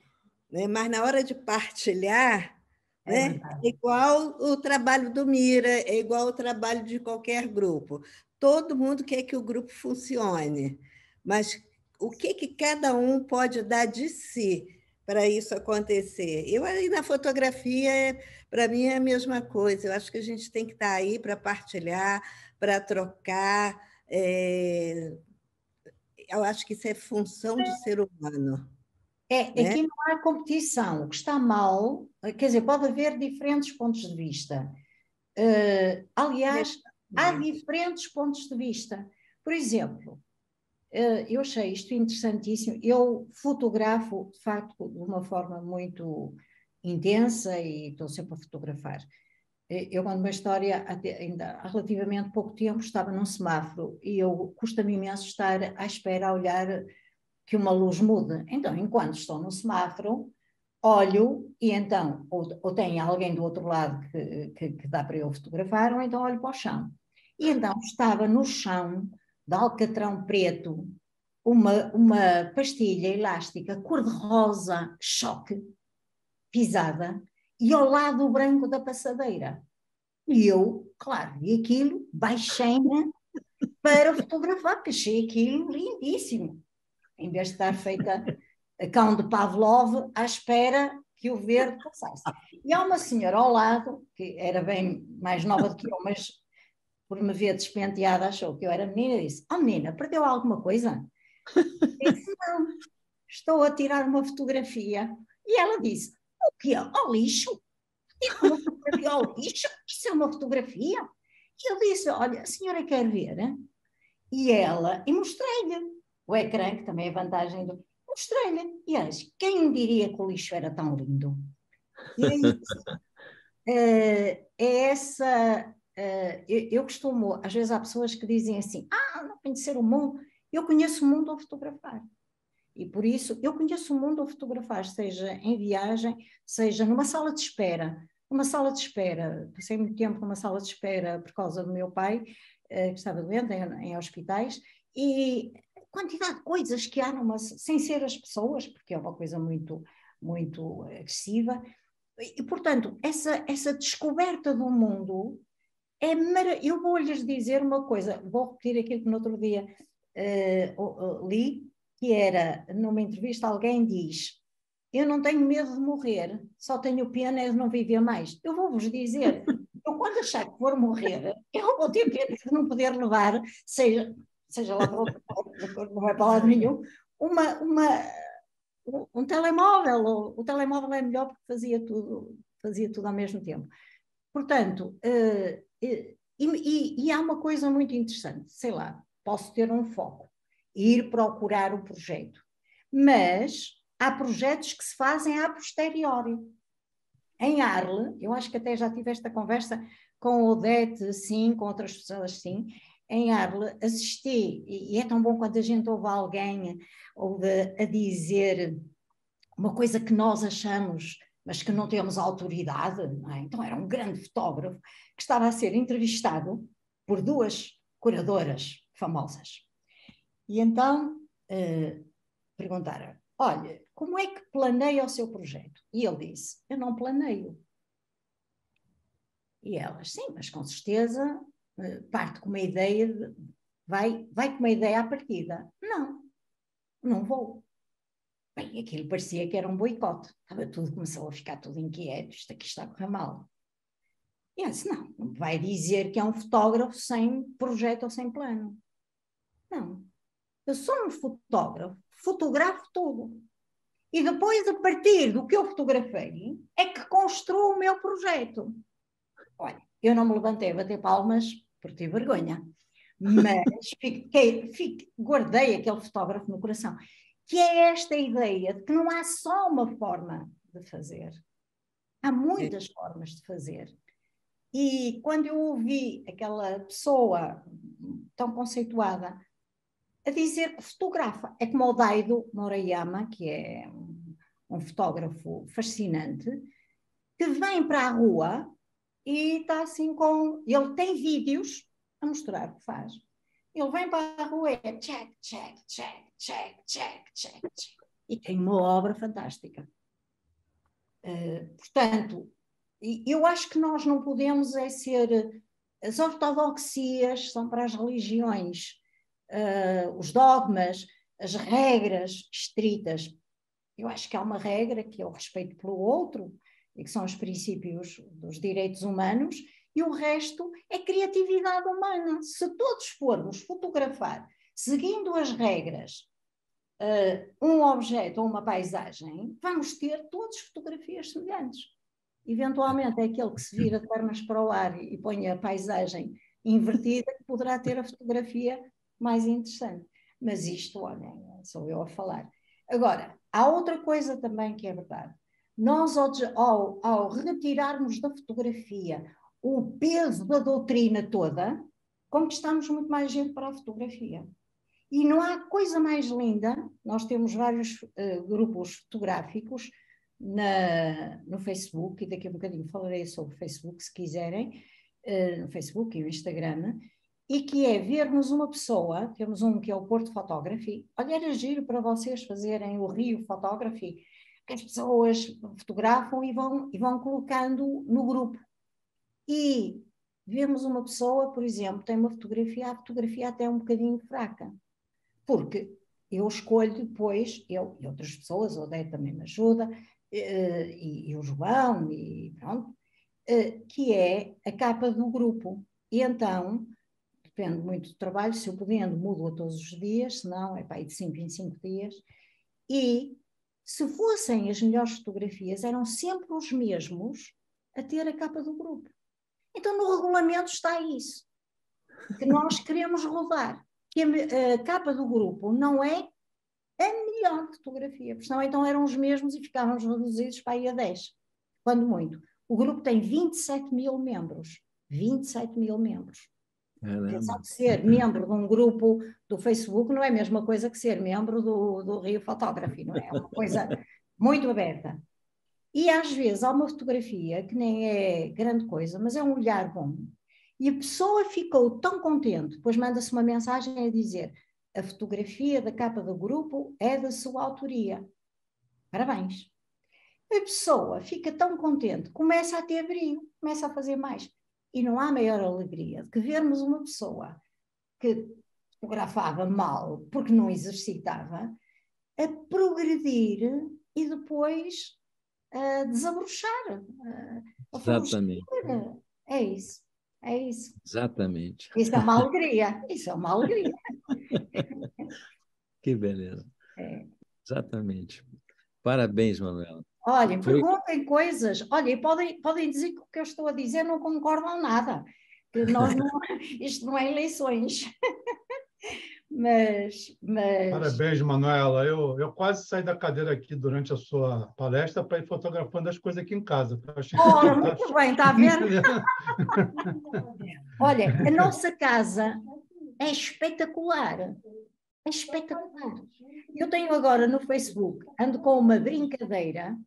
né? Mas na hora de partilhar, né? É igual o trabalho do Mira, é igual o trabalho de qualquer grupo. Todo mundo quer que o grupo funcione, mas o que cada um pode dar de si para isso acontecer? Eu aí na fotografia, para mim é a mesma coisa. Eu acho que a gente tem que estar aí para partilhar, para trocar. Eu acho que isso é função do ser humano. Né? Aqui não há competição. O que está mal, quer dizer, pode haver diferentes pontos de vista. Aliás, há diferentes pontos de vista. Por exemplo, eu achei isto interessantíssimo. Eu fotografo, de facto, de uma forma muito intensa e estou sempre a fotografar. Eu, quando uma história, ainda há relativamente pouco tempo, estava num semáforo e eu custa-me imenso estar à espera, a olhar que uma luz mude. Então, enquanto estou no semáforo, olho e então, ou tem alguém do outro lado que dá para eu fotografar, ou então olho para o chão. E então estava no chão, de alcatrão preto, uma pastilha elástica cor-de-rosa, choque, pisada, e ao lado o branco da passadeira. E eu, claro, vi aquilo, baixei-me para fotografar, porque achei aquilo lindíssimo. Em vez de estar feita a cão de Pavlov à espera que o verde passasse. E há uma senhora ao lado, que era bem mais nova do que eu, mas por me ver despenteada achou que eu era menina, e disse: "Oh menina, perdeu alguma coisa?" Eu disse: "Não, estou a tirar uma fotografia." E ela disse: "O quê? Ao lixo? Tirar uma fotografia ao lixo? Isso é uma fotografia?" E eu disse: "Olha, a senhora quer ver?" E mostrei-lhe o ecrã, que também é vantagem do... Mostrei-lhe. E ela disse: "Quem diria que o lixo era tão lindo?" E é isso. É essa... eu costumo... Às vezes há pessoas que dizem assim: não conhecer o mundo. Eu conheço o mundo ao fotografar. E por isso, eu conheço o mundo ao fotografar, seja em viagem, seja numa sala de espera. Numa sala de espera, passei muito tempo numa sala de espera por causa do meu pai, que estava doente em hospitais, e a quantidade de coisas que há sem ser as pessoas, porque é uma coisa muito, muito agressiva. E, portanto, essa descoberta do mundo é maravilhosa. Eu vou-lhes dizer uma coisa, vou repetir aquilo que no outro dia li, que era, numa entrevista, alguém diz: "Eu não tenho medo de morrer, só tenho pena de não viver mais." Eu vou-vos dizer, eu quando achar que for morrer, eu vou ter pena de não poder levar, seja lá para outro lado, não vai para lado nenhum, um telemóvel. O telemóvel é melhor porque fazia tudo ao mesmo tempo. Portanto, e há uma coisa muito interessante, sei lá, posso ter um foco, ir procurar o projeto, mas há projetos que se fazem a posteriori. Em Arles, eu acho que até já tive esta conversa com o Odete, sim, com outras pessoas, sim. Em Arles assisti, e é tão bom quando a gente ouve alguém a dizer uma coisa que nós achamos, mas que não temos autoridade, não é? Então era um grande fotógrafo que estava a ser entrevistado por duas curadoras famosas. E então perguntaram: "Olha, como é que planeia o seu projeto?" E ele disse: "Eu não planeio." E elas: "Sim, mas com certeza parte com uma ideia, vai com uma ideia à partida." "Não, não vou." Bem, aquilo parecia que era um boicote. Começou a ficar tudo inquieto, isto aqui está a correr mal. E eu disse: não vai dizer que é um fotógrafo sem projeto ou sem plano. Não. Eu sou um fotógrafo, fotografo tudo. E depois, a partir do que eu fotografei, é que construo o meu projeto. Olha, eu não me levantei a bater palmas por ter vergonha, mas guardei aquele fotógrafo no coração. Que é esta ideia de que não há só uma forma de fazer. Há muitas formas de fazer. E quando eu ouvi aquela pessoa tão conceituada a dizer que fotografa, é como o Daido Moriyama, que é um fotógrafo fascinante, que vem para a rua e está assim com... Ele tem vídeos a mostrar o que faz. Ele vem para a rua e é check, check, check, check, check, check, check. E tem uma obra fantástica. Portanto, eu acho que nós não podemos ser... As ortodoxias são para as religiões, os dogmas, as regras estritas. Eu acho que há uma regra que é o respeito pelo outro, e que são os princípios dos direitos humanos, e o resto é criatividade humana. Se todos formos fotografar, seguindo as regras, um objeto ou uma paisagem, vamos ter todas fotografias semelhantes. Eventualmente é aquele que se vira de pernas para o ar e põe a paisagem invertida que poderá ter a fotografia mais interessante. Mas isto, olhem, sou eu a falar. Agora, há outra coisa também que é verdade. Nós, ao retirarmos da fotografia o peso da doutrina toda, conquistamos muito mais gente para a fotografia. E não há coisa mais linda, nós temos vários grupos fotográficos no Facebook, e daqui a um bocadinho falarei sobre o Facebook, se quiserem, no Facebook e no Instagram, e que é vermos uma pessoa, temos um que é o Porto Photography, olha, era giro para vocês fazerem o Rio Photography, que as pessoas fotografam e vão colocando no grupo. E vemos uma pessoa, por exemplo, tem uma fotografia, a fotografia até é um bocadinho fraca, porque eu escolho depois, eu e outras pessoas, o Odete também me ajuda, e o João, e pronto, que é a capa do grupo. E então, depende muito do trabalho, se eu podendo, mudo-a todos os dias, se não, é para aí de 5 em 5 dias. E se fossem as melhores fotografias, eram sempre os mesmos a ter a capa do grupo. Então, no regulamento está isso, que nós queremos rodar, que a capa do grupo não é a melhor fotografia, porque senão então eram os mesmos e ficávamos reduzidos para aí a 10, quando muito. O grupo tem 27 mil membros. 27 mil membros. Atenção que ser membro de um grupo do Facebook não é a mesma coisa que ser membro do Rio Photography, não é? É uma coisa muito aberta. E às vezes há uma fotografia que nem é grande coisa, mas é um olhar bom. E a pessoa ficou tão contente, depois manda-se uma mensagem a dizer: a fotografia da capa do grupo é da sua autoria. Parabéns. A pessoa fica tão contente, começa a ter brilho, começa a fazer mais. E não há maior alegria do que vermos uma pessoa que fotografava mal, porque não exercitava, a progredir e depois a desabrochar, a Exatamente. É isso, é isso. Exatamente. Isso é uma alegria, isso é uma alegria. Que beleza. É. Exatamente. Parabéns, Manuela. Olhem, perguntem coisas. Olhem, podem dizer que o que eu estou a dizer não concordam nada. Que nós não, isto não é eleições. mas... Parabéns, Manuela. Eu quase saí da cadeira aqui durante a sua palestra para ir fotografando as coisas aqui em casa. Ora, muito bem, está a ver? Olha, a nossa casa é espetacular. É espetacular. Eu tenho agora no Facebook, ando com uma brincadeira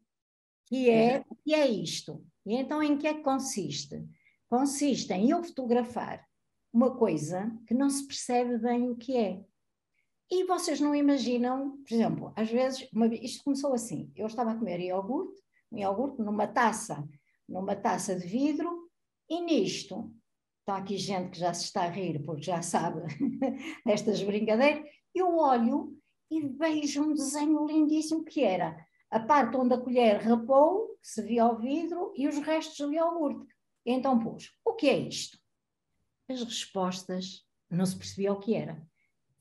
que é isto. E então em que é que consiste? Consiste em eu fotografar uma coisa que não se percebe bem o que é. E vocês não imaginam, por exemplo, às vezes, isto começou assim, eu estava a comer um iogurte numa taça de vidro, e nisto, está aqui gente que já se está a rir porque já sabe destas brincadeiras, eu olho e vejo um desenho lindíssimo que era a parte onde a colher rapou, que se via ao vidro, e os restos do iogurte. E então pus, o que é isto? As respostas não se percebia o que era.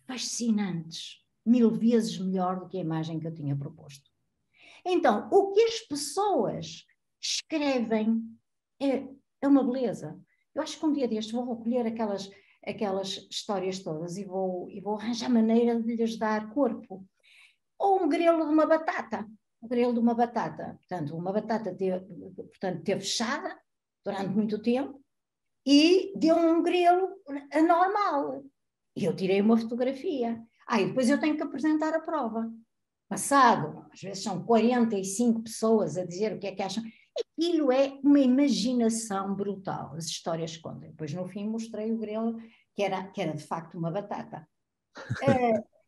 Fascinantes, 1000 vezes melhor do que a imagem que eu tinha proposto. Então, o que as pessoas escrevem é uma beleza. Eu acho que um dia destes vou recolher aquelas histórias todas e vou arranjar maneira de lhes dar corpo. Ou um grelo de uma batata. Um grelo de uma batata. Portanto, uma batata teve fechada durante muito tempo e deu um grelo anormal. E eu tirei uma fotografia. E depois eu tenho que apresentar a prova. Passado, às vezes são 45 pessoas a dizer o que é que acham. Aquilo é uma imaginação brutal, as histórias contam. Depois, no fim, mostrei o grelo, que era de facto uma batata.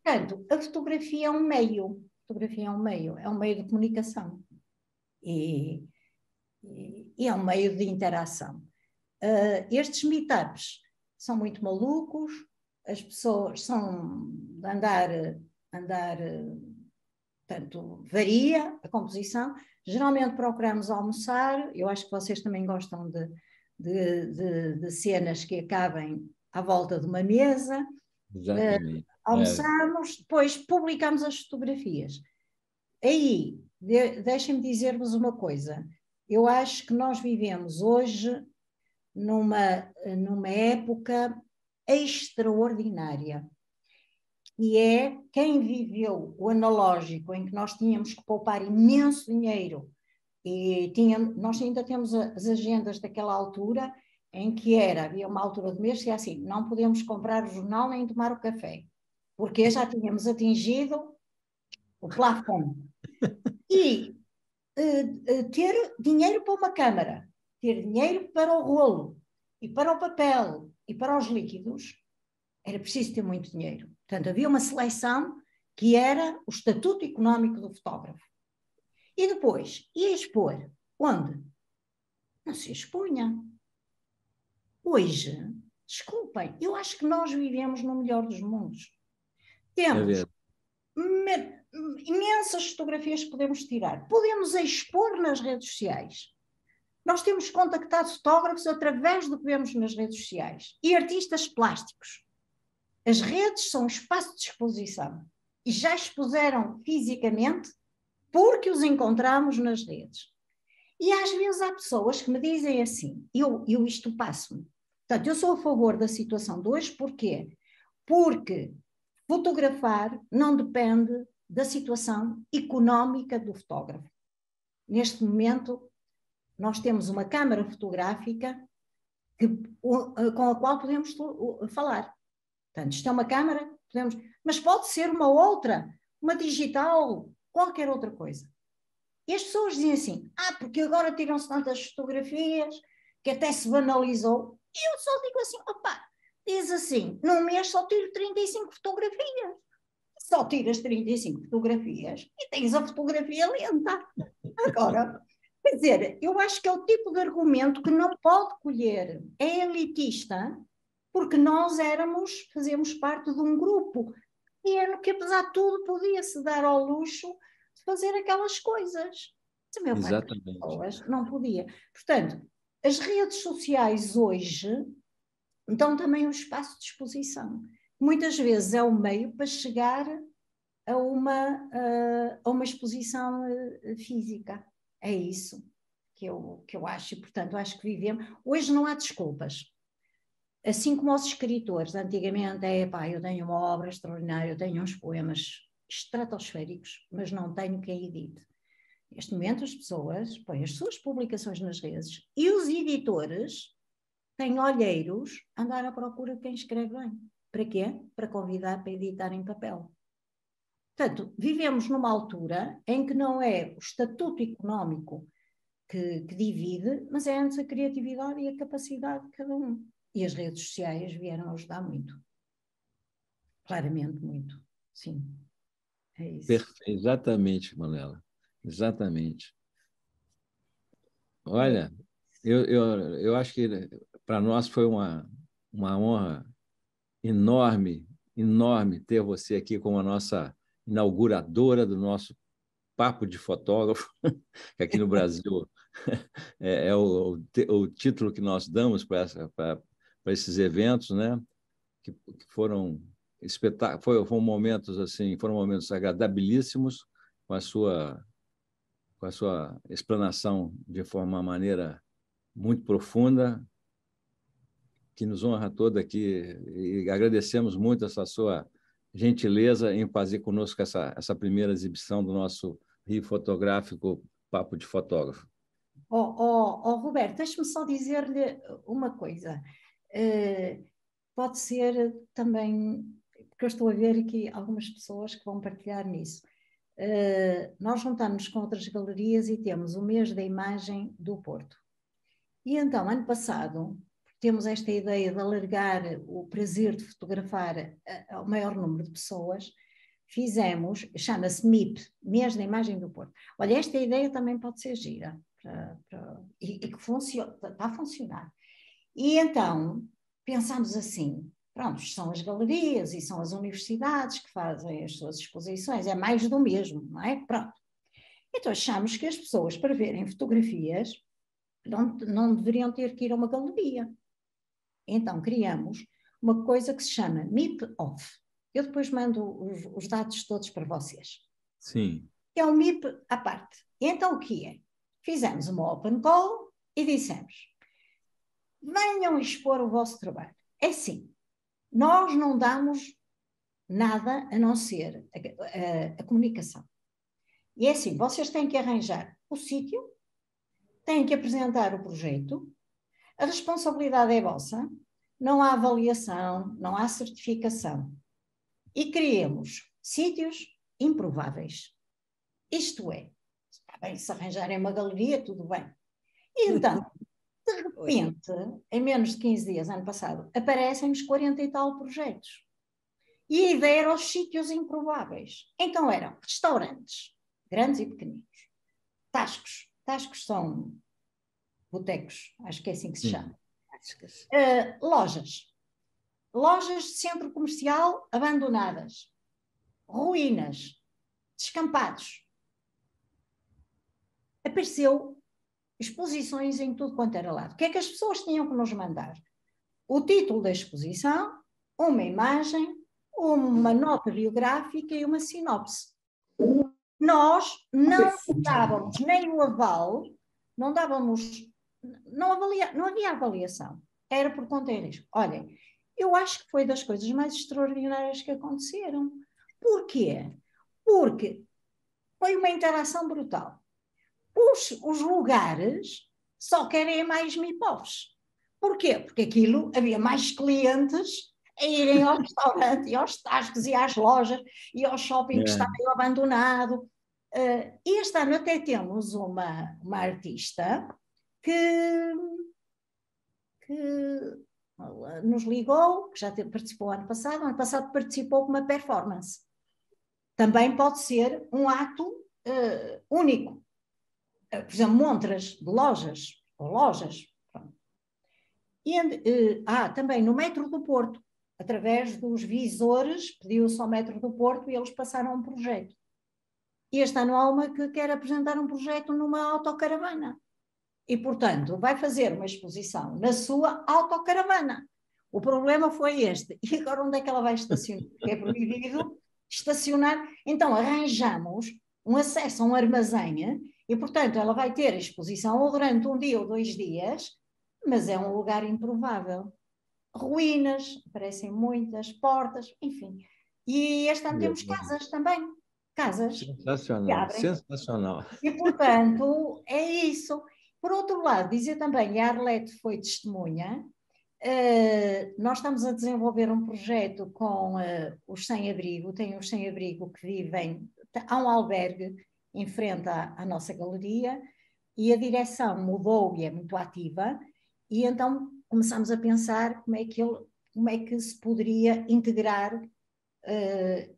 Portanto, a fotografia é um meio. É um meio de comunicação. E é um meio de interação. Estes meetups são muito malucos, as pessoas são de andar, portanto, varia a composição. Geralmente procuramos almoçar, eu acho que vocês também gostam de cenas que acabem à volta de uma mesa. Exatamente. Almoçamos, depois publicamos as fotografias. Aí, deixem-me dizer-vos uma coisa, eu acho que nós vivemos hoje numa época extraordinária. e é quem viveu o analógico, em que nós tínhamos que poupar imenso dinheiro, e nós ainda temos as agendas daquela altura, em que havia uma altura do mês que era assim, não podemos comprar o jornal nem tomar o café, porque já tínhamos atingido o plafond. E ter dinheiro para uma câmara, ter dinheiro para o rolo, e para o papel, e para os líquidos, era preciso ter muito dinheiro. Portanto, havia uma seleção que era o estatuto económico do fotógrafo. E depois, ia expor. Onde? Não se expunha. Hoje, desculpem, eu acho que nós vivemos no melhor dos mundos. Temos imensas fotografias que podemos tirar. Podemos expor nas redes sociais. Nós temos contactado fotógrafos através do que vemos nas redes sociais. E artistas plásticos. As redes são um espaço de exposição. E já expuseram fisicamente porque os encontramos nas redes. E às vezes há pessoas que me dizem assim, eu isto passo-me. Portanto, eu sou a favor da situação de hoje, porquê? Porque fotografar não depende da situação económica do fotógrafo. Neste momento, nós temos uma câmara fotográfica com a qual podemos falar. Portanto, isto é uma câmara, mas pode ser uma outra, uma digital, qualquer outra coisa. E as pessoas dizem assim, porque agora tiram-se tantas fotografias que até se banalizou. E eu só digo assim, diz assim, num mês só tiro 35 fotografias. Só tiras 35 fotografias e tens a fotografia lenta. Agora, quer dizer, eu acho que é o tipo de argumento que não pode colher. É elitista, porque nós fazemos parte de um grupo que, apesar de tudo, podia-se dar ao luxo de fazer aquelas coisas. Se meu pai pessoas, não podia. Portanto, as redes sociais hoje dão também um espaço de exposição. Muitas vezes é o meio para chegar a uma exposição física. É isso que eu acho. E, portanto, acho que vivemos... Hoje não há desculpas. Assim como os escritores, antigamente, eu tenho uma obra extraordinária, eu tenho uns poemas estratosféricos, mas não tenho quem edite. Neste momento as pessoas põem as suas publicações nas redes e os editores têm olheiros a andar à procura de quem escreve bem. Para quê? Para convidar para editar em papel. Portanto, vivemos numa altura em que não é o estatuto económico que divide, mas é antes a criatividade e a capacidade de cada um. E as redes sociais vieram ajudar muito. Claramente muito. Sim. É isso. Perfeito. Exatamente, Manuela. Exatamente. Olha, eu acho que para nós foi uma honra enorme, enorme ter você aqui como a nossa inauguradora do nosso Papo de Fotógrafo, que aqui no Brasil é o título que nós damos para esses eventos, né? Que foram foram momentos assim, foram momentos agradabilíssimos com a sua explanação de uma maneira muito profunda, que nos honra toda aqui, e agradecemos muito essa sua gentileza em fazer conosco essa primeira exibição do nosso Rio Fotográfico Papo de Fotógrafo. Roberto, deixe-me só dizer-lhe uma coisa. Pode ser também, porque eu estou a ver aqui algumas pessoas que vão partilhar nisso. Nós juntamos com outras galerias e temos o mês da imagem do Porto. E então, ano passado, temos esta ideia de alargar o prazer de fotografar ao maior número de pessoas, chama-se MIP, Mês da Imagem do Porto. Olha, esta ideia também pode ser gira, e que está a funcionar. E então, pensamos assim, pronto, são as galerias e são as universidades que fazem as suas exposições, é mais do mesmo, não é? Pronto. Então achamos que as pessoas, para verem fotografias, não deveriam ter que ir a uma galeria. Então criamos uma coisa que se chama MIP Off. Eu depois mando os dados todos para vocês. Sim. É um MIP à parte. E então o que é? Fizemos uma open call e dissemos: venham expor o vosso trabalho. É assim, nós não damos nada a não ser a comunicação. E é assim, vocês têm que arranjar o sítio, têm que apresentar o projeto, a responsabilidade é vossa, não há avaliação, não há certificação. E criemos sítios improváveis. Isto é, está bem, se arranjarem uma galeria, tudo bem. E então, de repente, em menos de 15 dias, ano passado, aparecem-nos 40 e tal projetos. E a ideia era os sítios improváveis. Então eram restaurantes, grandes e pequeninos, tascos. Tascos são botecos, acho que é assim que se chama. Lojas. Lojas de centro comercial abandonadas. Ruínas. Descampados. Apareceu exposições em tudo quanto era lado. O que é que as pessoas tinham que nos mandar? O título da exposição, uma imagem, uma nota biográfica e uma sinopse. Nós não dávamos nem o aval, não dávamos, não havia avaliação. Era por conta de risco. Olhem, eu acho que foi das coisas mais extraordinárias que aconteceram. Porquê? Porque foi uma interação brutal. Os lugares só querem mais MIPOFs. Porquê? Porque aquilo havia mais clientes a irem ao restaurante, e aos tascos, e às lojas, e ao shopping que está meio abandonado. E este ano até temos uma artista que nos ligou, que já participou ano passado participou com uma performance. Também pode ser um ato único. Por exemplo, montras de lojas, ou lojas. E, também no Metro do Porto, através dos visores, pediu-se ao Metro do Porto e eles passaram um projeto. E este ano há uma que quer apresentar um projeto numa autocaravana. E, portanto, vai fazer uma exposição na sua autocaravana. O problema foi este. E agora onde é que ela vai estacionar? É proibido estacionar. Então, arranjamos um acesso a um armazém e, portanto, ela vai ter a exposição ou durante um dia ou 2 dias, mas é um lugar improvável. Ruínas, aparecem muitas, portas, enfim. E este ano temos casas também. Casas. Sensacional, sensacional. E, portanto, é isso. Por outro lado, dizer também, e a Arlete foi testemunha, nós estamos a desenvolver um projeto com os sem-abrigo, tem os sem-abrigo que vivem, há um albergue em frente à nossa galeria, e a direção mudou e é muito ativa, e então começamos a pensar como é que se poderia integrar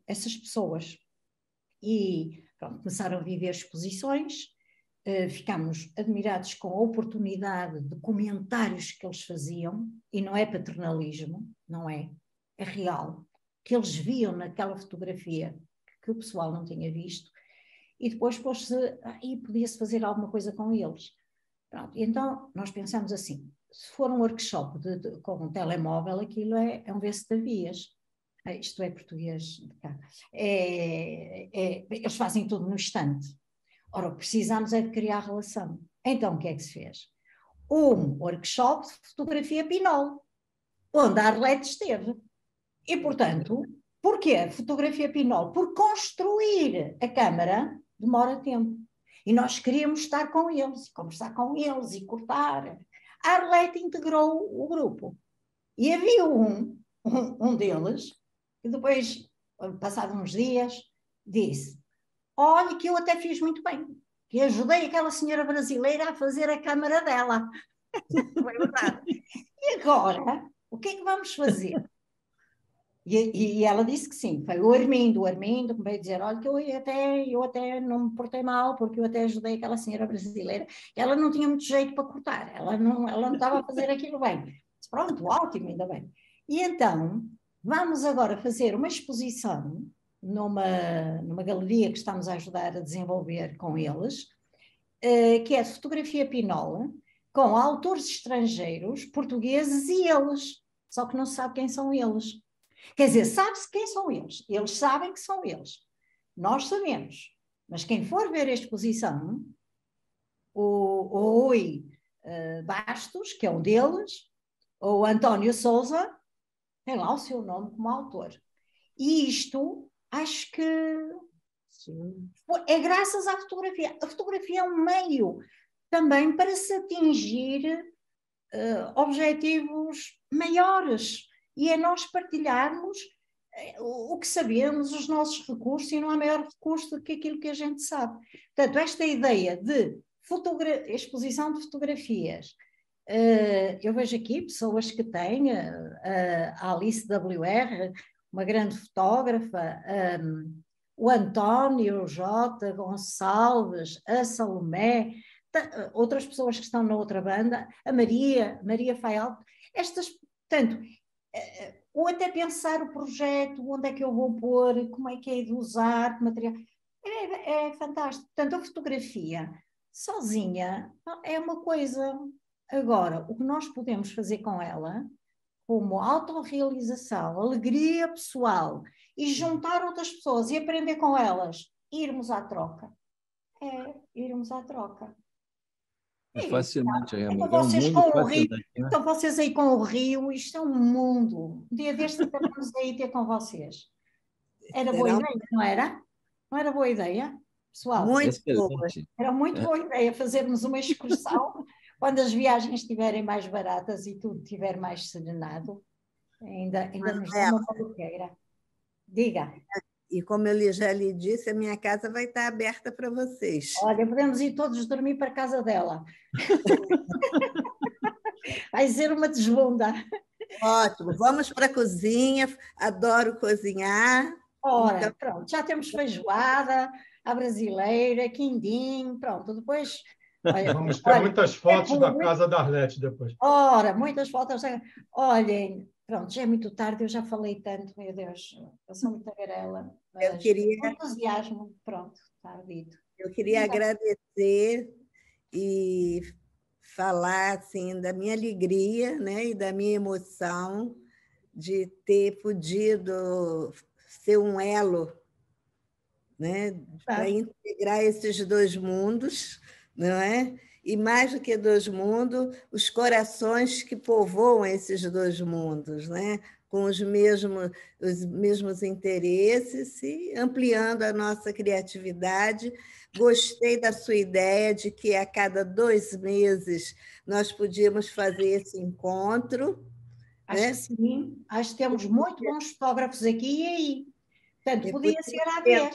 essas pessoas. E pronto, começaram a viver exposições, ficámos admirados com a oportunidade de comentários que eles faziam, e não é paternalismo, não é real, que eles viam naquela fotografia que o pessoal não tinha visto, e depois podia-se fazer alguma coisa com eles. Pronto, então nós pensamos assim, se for um workshop com um telemóvel, aquilo é um vê-se-te-avias. Isto é português de cá. Eles fazem tudo no instante. Ora, o que precisamos é de criar relação. Então, o que é que se fez? Um workshop de fotografia Pinol, onde a Arlete esteve. E, portanto, porquê fotografia Pinol? Por construir a câmara demora tempo. E nós queríamos estar com eles, conversar com eles e cortar. A Arlete integrou o grupo. E havia um deles, que depois, passados uns dias, disse: olha, que eu até fiz muito bem, que ajudei aquela senhora brasileira a fazer a câmara dela. Foi verdade. E agora, o que é que vamos fazer? E ela disse que sim, foi o Armindo que veio dizer: olha, que eu até não me portei mal, porque eu até ajudei aquela senhora brasileira, ela não tinha muito jeito para cortar, ela não estava a fazer aquilo bem. Pronto, ótimo, ainda bem. E então, vamos agora fazer uma exposição numa galeria que estamos a ajudar a desenvolver com eles, que é de fotografia Pinol, com autores estrangeiros, portugueses e eles, só que não se sabe quem são eles. Quer dizer, sabe-se quem são eles sabem que são eles, nós sabemos, mas quem for ver a exposição, o Rui Bastos, que é um deles, ou António Sousa, tem lá o seu nome como autor. E isto, acho que é graças à fotografia. A fotografia é um meio também para se atingir objetivos maiores. E é nós partilharmos o que sabemos, os nossos recursos, e não há maior recurso do que aquilo que a gente sabe. Portanto, esta ideia de exposição de fotografias, eu vejo aqui pessoas que têm, a Alice WR, uma grande fotógrafa, o António J. Gonçalves, a Salomé, outras pessoas que estão na outra banda, a Maria Faial, portanto, ou até pensar o projeto, onde é que eu vou pôr, como é que é de usar, que material, é fantástico. Portanto, a fotografia sozinha é uma coisa. Agora, o que nós podemos fazer com ela, como autorrealização, alegria pessoal, e juntar outras pessoas e aprender com elas, irmos à troca. Irmos à troca. É fascinante, Então, é um mundo fascinante. Né? Então, vocês aí com o Rio, isto é um mundo. Um dia deste até vamos aí ter com vocês. Era boa ideia, não era? Não era boa ideia, pessoal? Muito boa. Era muito boa ideia fazermos uma excursão quando as viagens estiverem mais baratas e tudo estiver mais serenado. Ainda nos dá uma maluqueira. Diga. E como eu já lhe disse, a minha casa vai estar aberta para vocês. Olha, podemos ir todos dormir para a casa dela. Vai ser uma desbunda. Ótimo, vamos para a cozinha, adoro cozinhar. Ora, então, pronto, já temos feijoada, a brasileira, quindim, pronto, depois... Olha, vamos ter muitas fotos da casa da Arlete depois. Ora, muitas fotos. Olhem, pronto, já é muito tarde, eu já falei tanto, meu Deus, eu sou muito tagarela. Eu queria... Entusiasmo, pronto, está dito. Eu queria agradecer e falar assim, da minha alegria, né, e da minha emoção de ter podido ser um elo, né, para integrar esses dois mundos, não é? E mais do que dois mundos, os corações que povoam esses dois mundos, né? Com os mesmos interesses e ampliando a nossa criatividade. Gostei da sua ideia de que a cada 2 meses nós podíamos fazer esse encontro. Acho que sim, acho que temos muito bons fotógrafos aqui e aí. Portanto, podia ser a ver.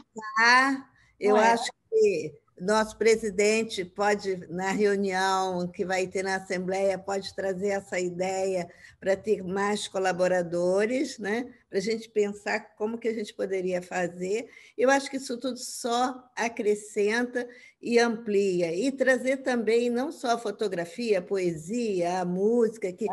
Eu acho que nosso presidente pode, na reunião que vai ter na Assembleia, pode trazer essa ideia para ter mais colaboradores, né? Para a gente pensar como que a gente poderia fazer. Eu acho que isso tudo só acrescenta e amplia. E trazer também não só a fotografia, a poesia, a música, que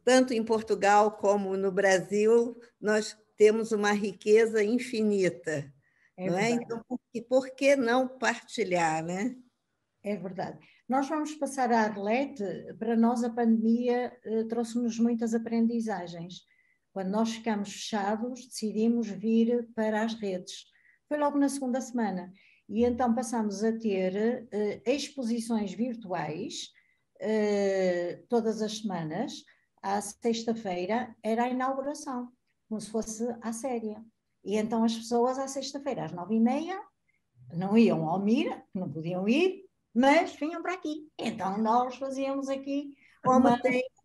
tanto em Portugal como no Brasil, nós temos uma riqueza infinita. Não é? Então, por que não partilhar, né? É verdade. Nós vamos passar a Arlete, para nós a pandemia trouxe-nos muitas aprendizagens. Quando nós ficamos fechados, decidimos vir para as redes. Foi logo na segunda semana. E então passamos a ter exposições virtuais todas as semanas. À sexta-feira era a inauguração, como se fosse à séria. E então as pessoas, à sexta-feira, às 9h30, não iam ao Mira, não podiam ir, mas vinham para aqui. Então nós fazíamos aqui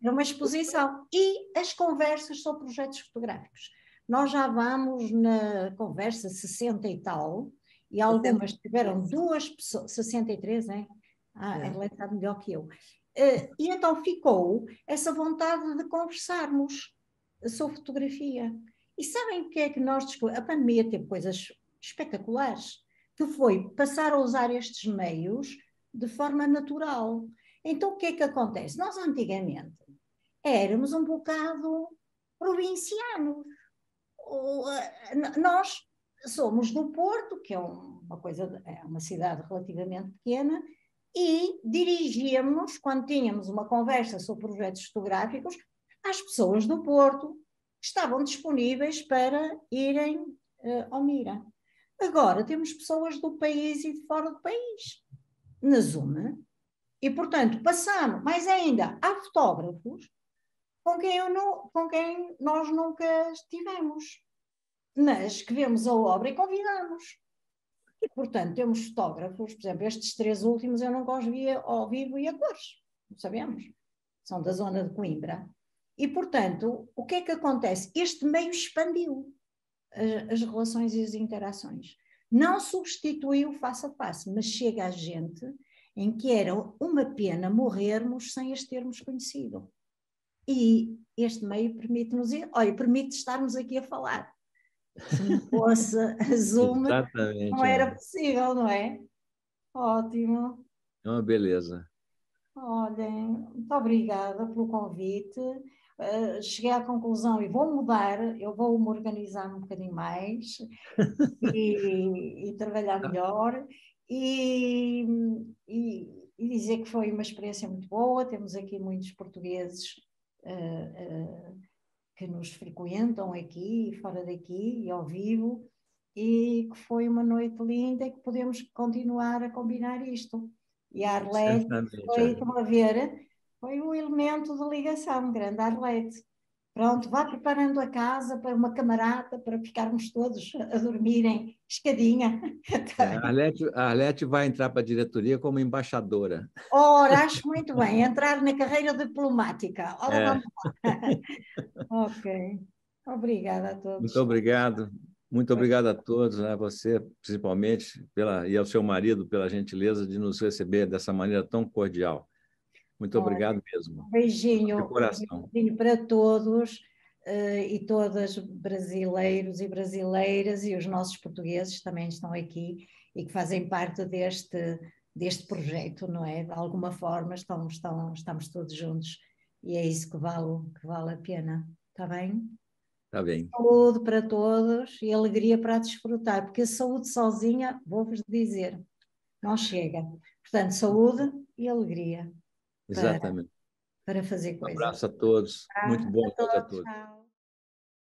uma exposição. E as conversas sobre projetos fotográficos. Nós já vamos na conversa 60 e tal, e algumas tiveram 2 pessoas, 63, é? Ela está melhor que eu. E então ficou essa vontade de conversarmos sobre fotografia. E sabem o que é que nós descobrimos? A pandemia teve coisas espetaculares, que foi passar a usar estes meios de forma natural. Então, o que é que acontece? Nós, antigamente, éramos um bocado provincianos. Nós somos do Porto, que é uma cidade relativamente pequena, e dirigíamos, quando tínhamos uma conversa sobre projetos fotográficos, às pessoas do Porto, estavam disponíveis para irem ao Mira. Agora temos pessoas do país e de fora do país, na Zoom, e portanto passamos, mais ainda, há fotógrafos com quem nós nunca estivemos, mas que vemos a obra e convidamos. E, portanto, temos fotógrafos, por exemplo, estes 3 últimos eu nunca os vi ao vivo e a cores, não sabemos, são da zona de Coimbra. E, portanto, o que é que acontece? Este meio expandiu as relações e as interações. Não substituiu face a face, mas chega a gente em que era uma pena morrermos sem as termos conhecido. E este meio permite-nos, olha, permite estarmos aqui a falar. Se não fosse a Zoom, Exatamente, não era possível, não é? Ótimo. É uma beleza. Olhem, muito obrigada pelo convite. Cheguei à conclusão e vou mudar, eu vou me organizar um bocadinho mais e trabalhar melhor e dizer que foi uma experiência muito boa. Temos aqui muitos portugueses que nos frequentam aqui e fora daqui e ao vivo, e que foi uma noite linda e que podemos continuar a combinar isto. E a Arlete foi, estão a ver, foi o elemento de ligação, grande Arlete. Pronto, vá preparando a casa para uma camarada, para ficarmos todos a dormirem escadinha. A Arlete vai entrar para a diretoria como embaixadora. Ora, acho muito bem, entrar na carreira diplomática. Ora, vamos lá. Ok. Obrigada a todos. Muito obrigado. Muito obrigado a todos, a você, principalmente, e ao seu marido, pela gentileza de nos receber dessa maneira tão cordial. Muito obrigado mesmo. Um beijinho, de coração. Um beijinho para todos e todas, brasileiros e brasileiras, e os nossos portugueses também estão aqui e que fazem parte deste projeto, não é? De alguma forma estamos todos juntos e é isso que vale a pena. Está bem? Está bem. Saúde para todos e alegria para desfrutar, porque a saúde sozinha, vou-vos dizer, não chega. Portanto, saúde e alegria. Exatamente. Para fazer coisas. Um abraço a todos. Muito boa noite a todos. Tchau.